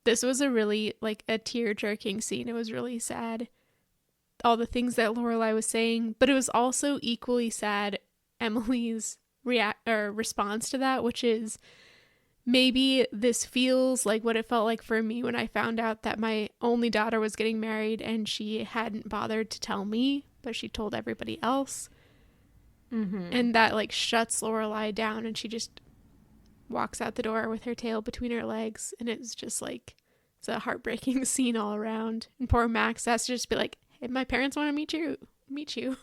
This was a really like a tear-jerking scene. It was really sad, all the things that Lorelai was saying, but it was also equally sad Emily's response to that, which is, maybe this feels like what it felt like for me when I found out that my only daughter was getting married and she hadn't bothered to tell me, but she told everybody else. And that like shuts Lorelai down, and she just walks out the door with her tail between her legs, and it's just like, it's a heartbreaking scene all around. And poor Max has to just be like, hey, my parents want to meet you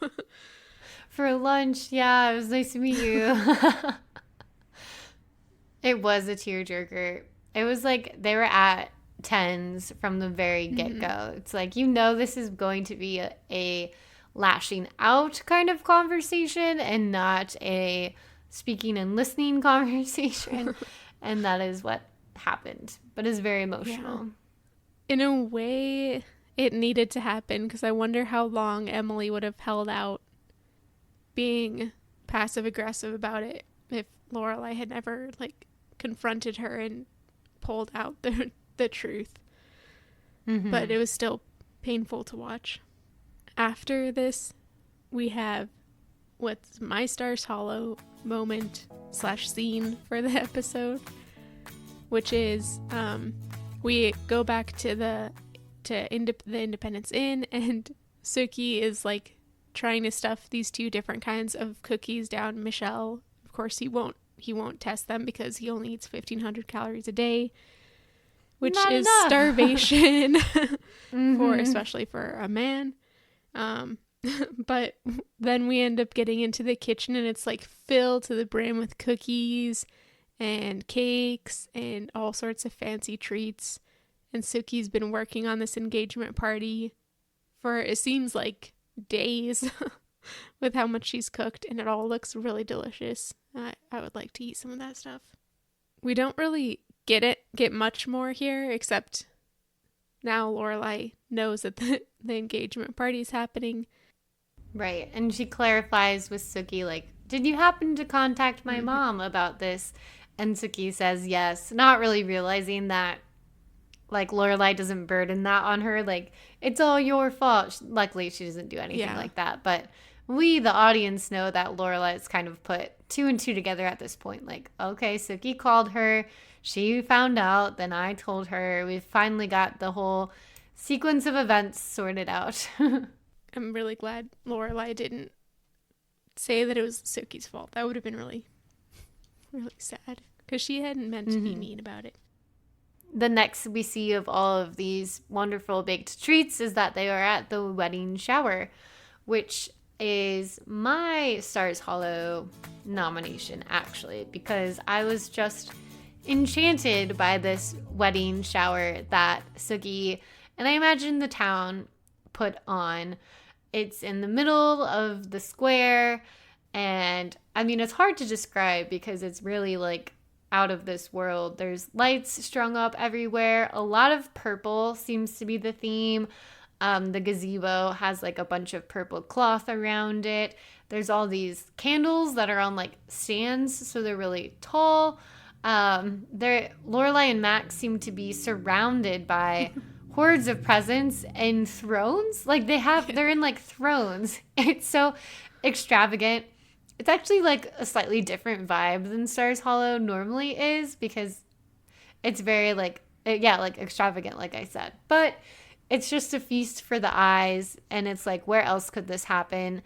for lunch. Yeah, it was nice to meet you. It was a tearjerker. It was like they were at tens from the very get-go. It's like, this is going to be a lashing out kind of conversation and not a speaking and listening conversation. And that is what happened, but it's very emotional. Yeah. In a way, it needed to happen, because I wonder how long Emily would have held out being passive aggressive about it if Lorelai had never like confronted her and pulled out the truth. But it was still painful to watch. after this, we have what's my Stars Hollow moment / scene for the episode, which is we go back to the Independence Inn, and Suki is like trying to stuff these 2 different kinds of cookies down Michelle. Of course, he won't test them because he only eats 1,500 calories a day, which Not is enough. starvation especially for a man. But then we end up getting into the kitchen, and it's like filled to the brim with cookies and cakes and all sorts of fancy treats. And Suki's been working on this engagement party for, it seems like, days with how much she's cooked, and it all looks really delicious. I would like to eat some of that stuff. We don't really get much more here, except now Lorelai knows that the engagement party is happening. Right. And she clarifies with Suki, like, did you happen to contact my mom about this? And Suki says yes, not really realizing that, like, Lorelai doesn't burden that on her. Like, it's all your fault. Luckily, she doesn't do anything like that. But we, the audience, know that Lorelai's kind of put 2 and 2 together at this point. Like, okay, Suki called her. She found out. Then I told her. We finally got the whole sequence of events sorted out. I'm really glad Lorelai didn't say that it was Suki's fault. That would have been really, really sad, because she hadn't meant to be mean about it. The next we see of all of these wonderful baked treats is that they are at the wedding shower, which is my Stars Hollow nomination, actually, because I was just enchanted by this wedding shower that Suki, and I imagine the town, put on. It's in the middle of the square, and I mean, it's hard to describe because it's really like out of this world. There's lights strung up everywhere. A lot of purple seems to be the theme. The gazebo has like a bunch of purple cloth around it. There's all these candles that are on like stands, so they're really tall. Lorelai and Max seem to be surrounded by hordes of presents and thrones. Like they're in like thrones. It's so extravagant. It's actually like a slightly different vibe than Stars Hollow normally is, because it's very like extravagant, like I said. But it's just a feast for the eyes, and it's like, where else could this happen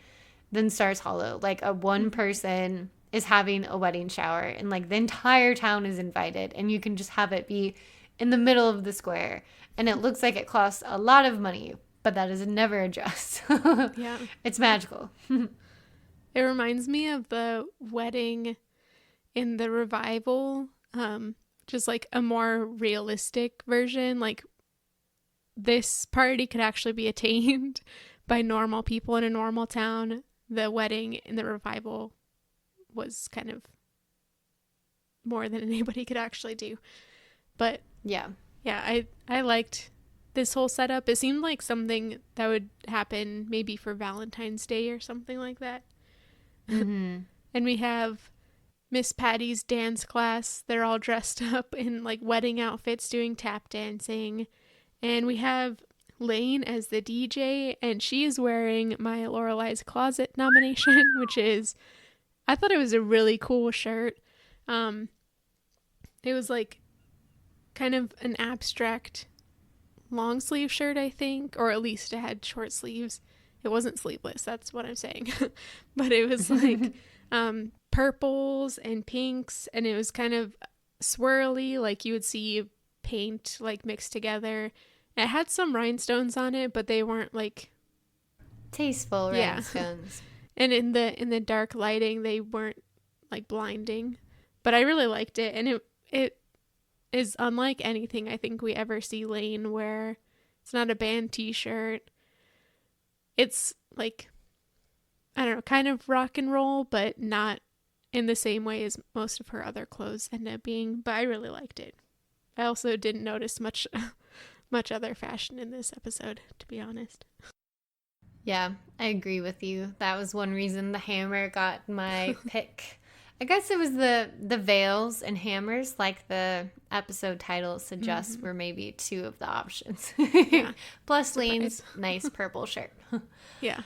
than Stars Hollow? Like, one person is having a wedding shower, and like the entire town is invited, and you can just have it be in the middle of the square, and it looks like it costs a lot of money, but that is never addressed. Yeah, it's magical. It reminds me of the wedding in the revival, just like a more realistic version. Like, this party could actually be attained by normal people in a normal town. The wedding in the revival was kind of more than anybody could actually do. But yeah, I liked this whole setup. It seemed like something that would happen maybe for Valentine's Day or something like that. Mm-hmm. And we have Miss Patty's dance class. They're all dressed up in like wedding outfits doing tap dancing. And we have Lane as the DJ, and she is wearing my Lorelai's Closet nomination, which is, I thought it was a really cool shirt. It was like kind of an abstract long sleeve shirt, I think, or at least it had short sleeves. It wasn't sleeveless, that's what I'm saying. But it was like purples and pinks, and it was kind of swirly, like you would see paint like mixed together. It had some rhinestones on it, but they weren't like tasteful rhinestones. And in the dark lighting, they weren't like blinding. But I really liked it, and it is unlike anything I think we ever see Lane wear. It's not a band t-shirt. It's like, I don't know, kind of rock and roll, but not in the same way as most of her other clothes end up being. But I really liked it. I also didn't notice much other fashion in this episode, to be honest. Yeah, I agree with you. That was one reason the hammer got my pick. I guess it was the veils and hammers, like the episode title suggests, were maybe two of the options. Yeah. Plus Lane's nice purple shirt. Yeah.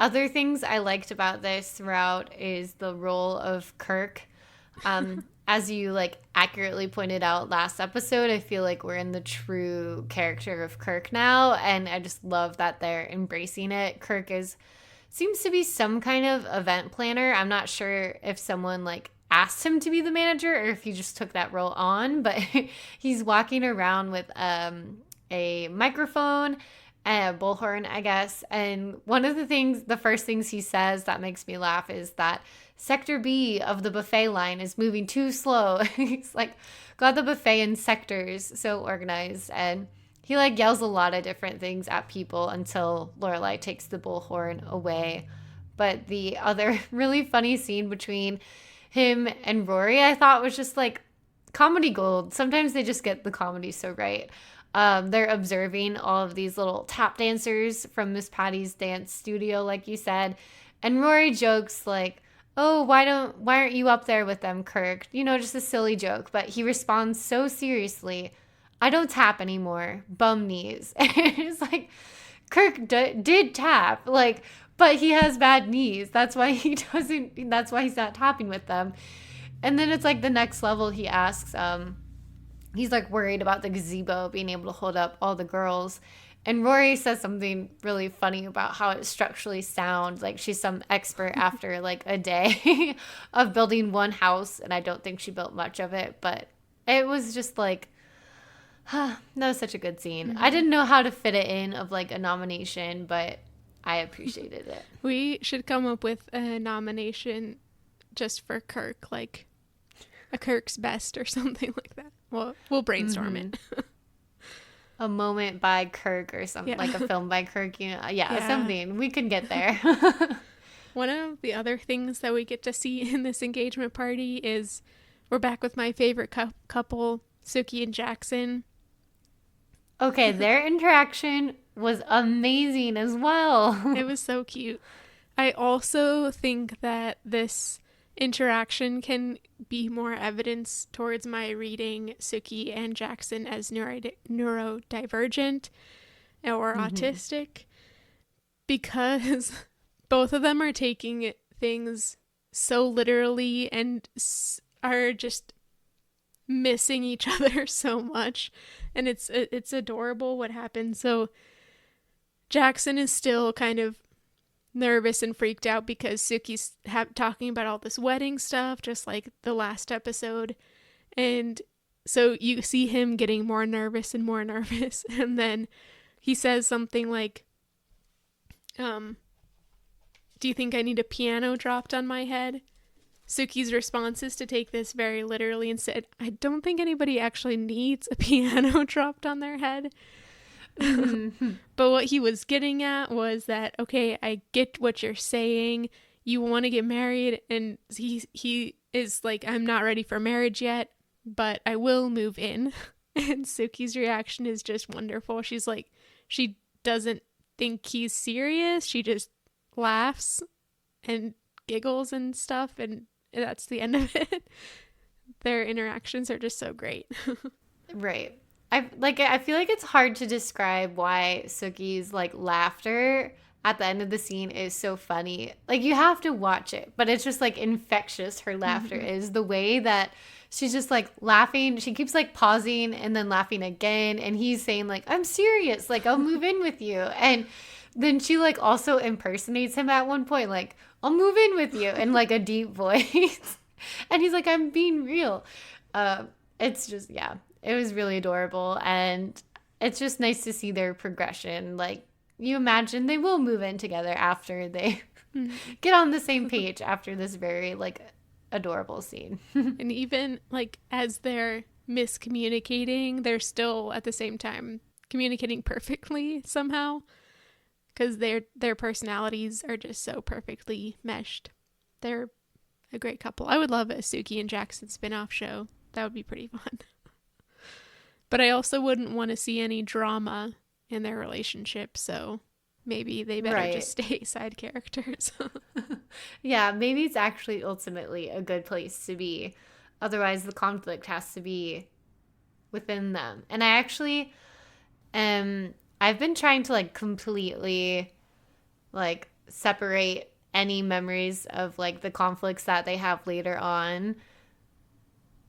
Other things I liked about this throughout is the role of Kirk. As you like accurately pointed out last episode, I feel like we're in the true character of Kirk now, and I just love that they're embracing it. Kirk seems to be some kind of event planner. I'm not sure if someone like asked him to be the manager or if he just took that role on, but he's walking around with a microphone and a bullhorn, I guess. And one of the first things he says that makes me laugh is that Sector B of the buffet line is moving too slow. He's like got the buffet in sectors, so organized, and he like yells a lot of different things at people until Lorelai takes the bullhorn away. But the other really funny scene between him and Rory, I thought was just like comedy gold. Sometimes they just get the comedy so right. They're observing all of these little tap dancers from Miss Patty's dance studio, like you said. And Rory jokes like, "Oh, why aren't you up there with them, Kirk?" You know, just a silly joke. But he responds so seriously, "I don't tap anymore. Bum knees." And it's like, Kirk did tap, like, but he has bad knees. That's why he's not tapping with them. And then it's like the next level he asks, he's like worried about the gazebo being able to hold up all the girls. And Rory says something really funny about how it structurally sounds like she's some expert after like a day of building one house. And I don't think she built much of it, but it was just like, that was such a good scene. I didn't know how to fit it in of like a nomination, but I appreciated it. We should come up with a nomination just for Kirk, like a Kirk's Best or something like that. We'll brainstorm it. A moment by Kirk or something, like a film by Kirk, you know, something. We could get there. One of the other things that we get to see in this engagement party is we're back with my favorite couple, Sookie and Jackson. Okay, their interaction was amazing as well. It was so cute. I also think that this interaction can be more evidence towards my reading Sookie and Jackson as neurodivergent or autistic, because both of them are taking things so literally and are just missing each other so much, and it's adorable what happens. So Jackson is still kind of nervous and freaked out because Sookie's talking about all this wedding stuff, just like the last episode, and so you see him getting more nervous, and then he says something like, "Do you think I need a piano dropped on my head?" Sookie's response is to take this very literally and said, "I don't think anybody actually needs a piano dropped on their head." But what he was getting at was that, okay, I get what you're saying. You want to get married, and he is like, "I'm not ready for marriage yet, but I will move in." And Sookie's reaction is just wonderful. She's like, she doesn't think he's serious. She just laughs and giggles and stuff, and that's the end of it. Their interactions are just so great. Right. I feel like it's hard to describe why Sookie's like laughter at the end of the scene is so funny. Like, you have to watch it, but it's just like infectious. Her laughter is the way that she's just like laughing. She keeps like pausing and then laughing again, and he's saying like, "I'm serious, like I'll move in with you." And then she like also impersonates him at one point, like, "I'll move in with you," in like a deep voice. And he's like, "I'm being real." It's just, yeah, it was really adorable. And it's just nice to see their progression. Like, you imagine they will move in together after they get on the same page after this very like adorable scene. And even like as they're miscommunicating, they're still at the same time communicating perfectly somehow, because their personalities are just so perfectly meshed. They're a great couple. I would love a Sookie and Jackson spin-off show. That would be pretty fun. But I also wouldn't want to see any drama in their relationship, so maybe they better just stay side characters. Yeah, maybe it's actually ultimately a good place to be. Otherwise, the conflict has to be within them. And I actually I've been trying to like completely like separate any memories of like the conflicts that they have later on.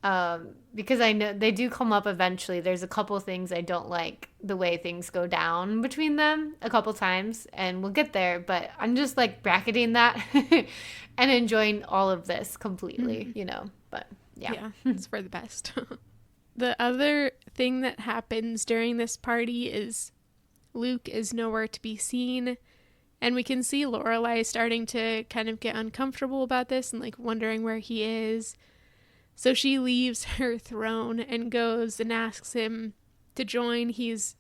Because I know they do come up eventually. There's a couple things I don't like the way things go down between them a couple times, and we'll get there, but I'm just like bracketing that and enjoying all of this completely, you know, but yeah. It's for the best. The other thing that happens during this party is Luke is nowhere to be seen, and we can see Lorelai starting to kind of get uncomfortable about this and like wondering where he is. So she leaves her throne and goes and asks him to join. He's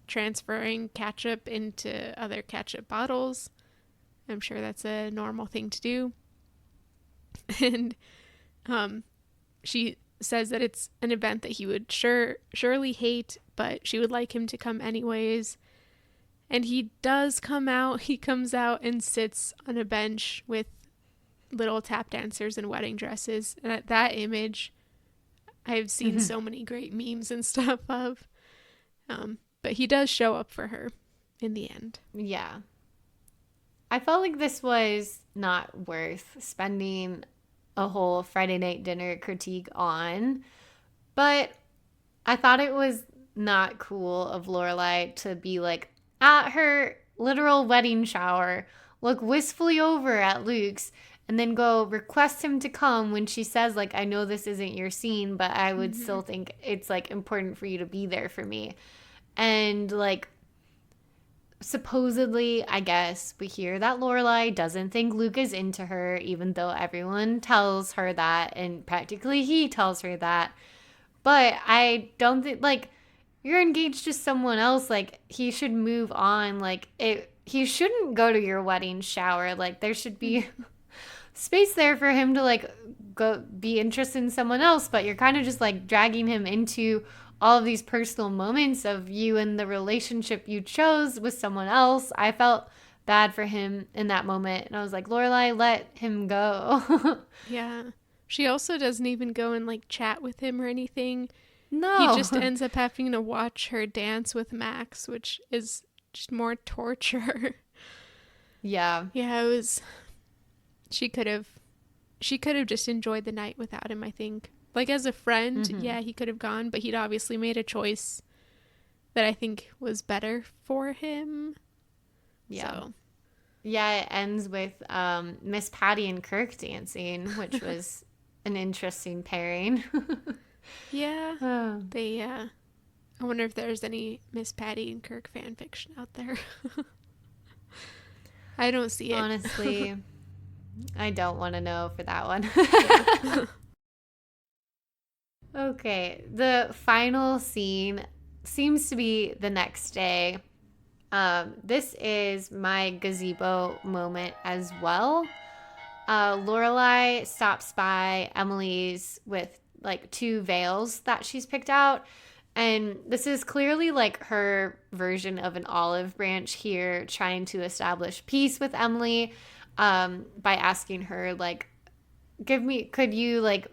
transferring ketchup into other ketchup bottles. I'm sure that's a normal thing to do. And she says that it's an event that he would surely hate, but she would like him to come anyways. And he does come out. He comes out and sits on a bench with little tap dancers in wedding dresses. And that image, I've seen so many great memes and stuff of. But he does show up for her in the end. Yeah. I felt like this was not worth spending a whole Friday night dinner critique on, but I thought it was not cool of Lorelai to be like at her literal wedding shower, look wistfully over at Luke's, and then go request him to come when she says, like, I know this isn't your scene, but I would still think it's, like, important for you to be there for me. And, like, supposedly, I guess, we hear that Lorelai doesn't think Luke is into her, even though everyone tells her that, and practically he tells her that. But I don't think, like, you're engaged to someone else, like, he should move on. Like, he shouldn't go to your wedding shower. Like, there should be space there for him to like go be interested in someone else, but you're kind of just like dragging him into all of these personal moments of you and the relationship you chose with someone else. I felt bad for him in that moment, and I was like, Lorelai, let him go. Yeah. She also doesn't even go and like chat with him or anything. No. He just ends up having to watch her dance with Max, which is just more torture. Yeah. Yeah, it was. She could have just enjoyed the night without him, I think. Like, as a friend, yeah, he could have gone, but he'd obviously made a choice that I think was better for him. Yeah. So. Yeah, it ends with Miss Patty and Kirk dancing, which was an interesting pairing. Yeah. I wonder if there's any Miss Patty and Kirk fan fiction out there. I don't see it. Honestly, I don't want to know for that one. Yeah. Okay, the final scene seems to be the next day. This is my gazebo moment as well. Lorelai stops by Emily's with like 2 veils that she's picked out. And this is clearly like her version of an olive branch here, trying to establish peace with Emily by asking her, like, could you, like,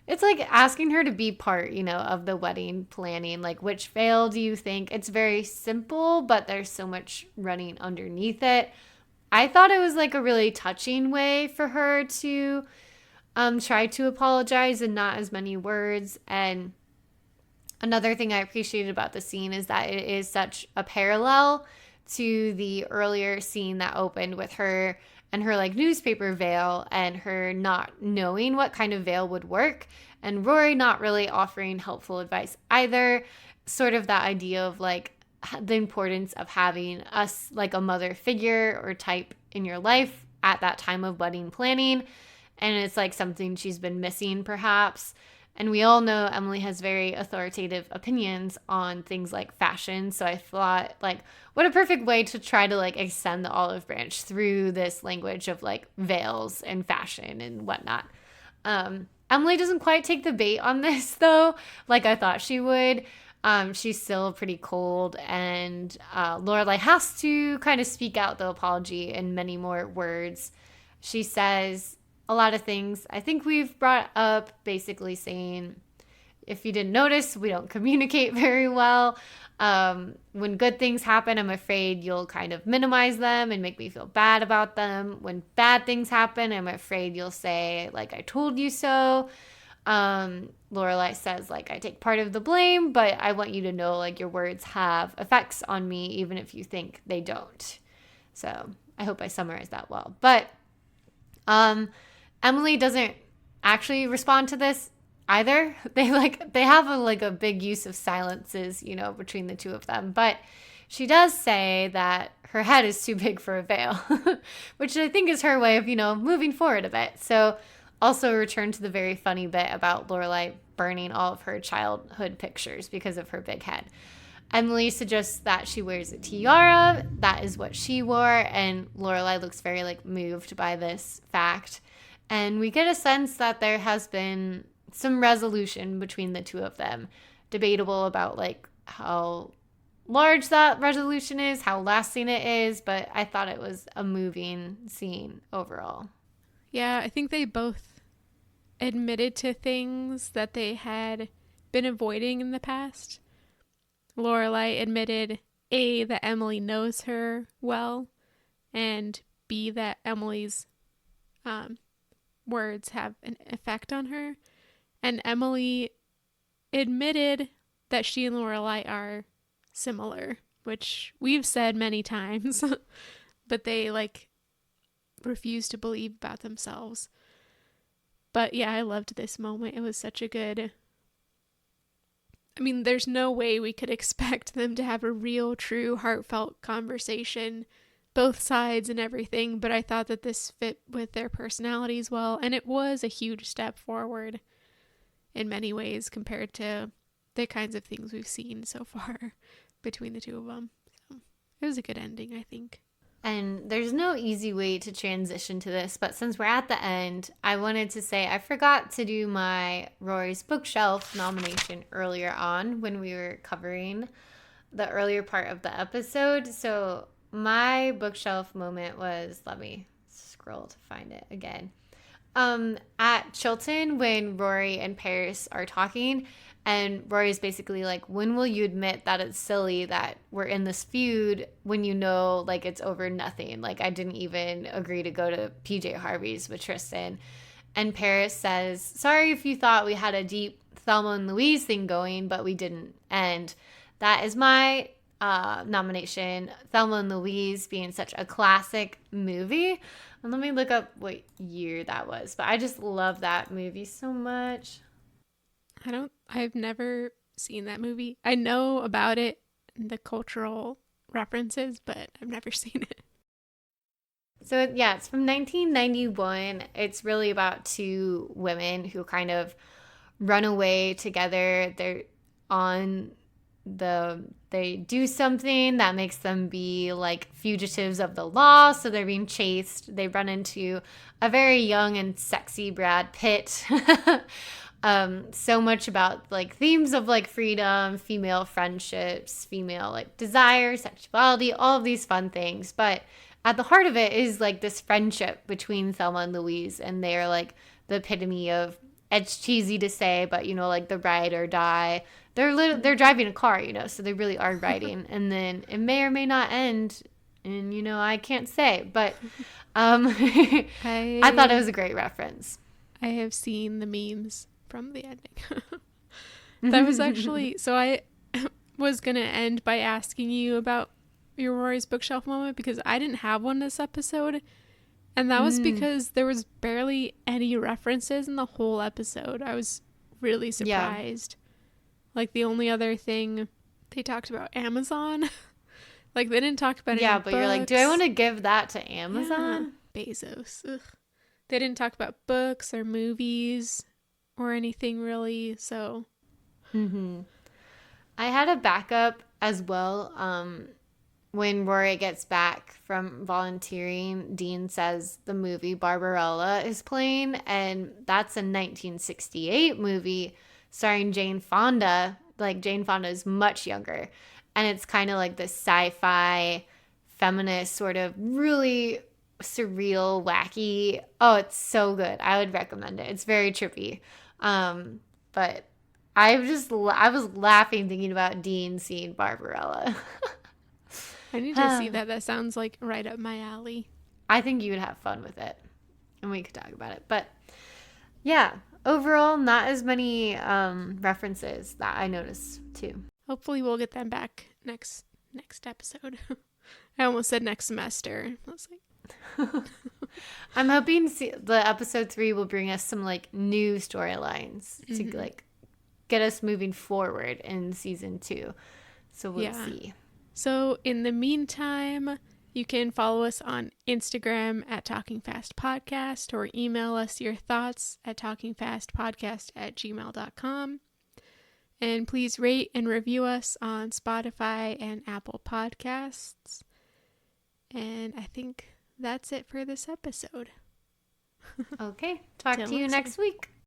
it's like asking her to be part, you know, of the wedding planning. Like, which veil do you think? It's very simple, but there's so much running underneath it. I thought it was like a really touching way for her to try to apologize and not as many words. And another thing I appreciated about the scene is that it is such a parallel to the earlier scene that opened with her and her like newspaper veil and her not knowing what kind of veil would work, and Rory not really offering helpful advice either. Sort of that idea of like the importance of having us like a mother figure or type in your life at that time of wedding planning. And it's like something she's been missing perhaps. And we all know Emily has very authoritative opinions on things like fashion. So I thought, like, what a perfect way to try to, like, extend the olive branch through this language of, like, veils and fashion and whatnot. Emily doesn't quite take the bait on this, though, like I thought she would. She's still pretty cold, and Lorelai has to kind of speak out the apology in many more words. She says a lot of things I think we've brought up, basically saying, if you didn't notice, we don't communicate very well. When good things happen, I'm afraid you'll kind of minimize them and make me feel bad about them. When bad things happen, I'm afraid you'll say, like, I told you so. Lorelai says, like, I take part of the blame, but I want you to know, like, your words have effects on me, even if you think they don't. So I hope I summarized that well. But Emily doesn't actually respond to this either. They have a big use of silences, between the two of them. But she does say that her head is too big for a veil, which I think is her way of, moving forward a bit. So also return to the very funny bit about Lorelai burning all of her childhood pictures because of her big head. Emily suggests that she wears a tiara. That is what she wore. And Lorelai looks very moved by this fact. And we get a sense that there has been some resolution between the two of them. Debatable about how large that resolution is, how lasting it is, but I thought it was a moving scene overall. Yeah, I think they both admitted to things that they had been avoiding in the past. Lorelai admitted, A, that Emily knows her well, and B, that Emily's words have an effect on her. And Emily admitted that she and Lorelai are similar, which we've said many times, but they refuse to believe about themselves. But yeah, I loved this moment. It was such a good... I mean, there's no way we could expect them to have a real, true, heartfelt conversation, both sides and everything, but I thought that this fit with their personalities well, and it was a huge step forward in many ways compared to the kinds of things we've seen so far between the two of them. So it was a good ending, I think. And there's no easy way to transition to this, but since we're at the end, I wanted to say I forgot to do my Rory's Bookshelf nomination earlier on when we were covering the earlier part of the episode. So my bookshelf moment was, let me scroll to find it again. At Chilton, when Rory and Paris are talking, and Rory's basically like, when will you admit that it's silly that we're in this feud when you know, it's over nothing? I didn't even agree to go to PJ Harvey's with Tristan. And Paris says, sorry if you thought we had a deep Thelma and Louise thing going, but we didn't. And that is my nomination. Thelma and Louise being such a classic movie. And let me look up what year that was. But I just love that movie so much. I've never seen that movie. I know about it and the cultural references, but I've never seen it. So yeah, it's from 1991. It's really about two women who kind of run away together. They do something that makes them be fugitives of the law. So they're being chased. They run into a very young and sexy Brad Pitt. So much about themes of freedom, female friendships, female desire, sexuality, all of these fun things. But at the heart of it is this friendship between Thelma and Louise, and they're the epitome of, it's cheesy to say, but the ride or die. They're driving a car, so they really are riding, and then it may or may not end, and I can't say, but I thought it was a great reference. I have seen the memes from the ending. That was actually, so I was gonna end by asking you about your Rory's Bookshelf moment, because I didn't have one this episode, and that was because there was barely any references in the whole episode. I was really surprised. The only other thing, they talked about Amazon. They didn't talk about any but books. You're do I want to give that to Amazon? Yeah, Bezos. Ugh. They didn't talk about books or movies or anything really, so. I had a backup as well. When Rory gets back from volunteering, Dean says the movie Barbarella is playing, and that's a 1968 movie starring Jane Fonda, like Jane Fonda is much younger, and it's kind of like this sci-fi feminist sort of really surreal, wacky. Oh, it's so good. I would recommend it. It's very trippy. But I was laughing thinking about Dean seeing Barbarella. I need to see that. That sounds like right up my alley. I think you would have fun with it, and we could talk about it. But yeah, overall, not as many references that I noticed too. Hopefully we'll get them back next episode. I almost said next semester. I was like, I'm hoping the episode 3 will bring us some like new storylines to like get us moving forward in season 2. So we'll see. So in the meantime, you can follow us on Instagram at Talking Fast Podcast, or email us your thoughts at talkingfastpodcast@gmail.com. And please rate and review us on Spotify and Apple Podcasts. And I think that's it for this episode. Okay. Talk to you next week.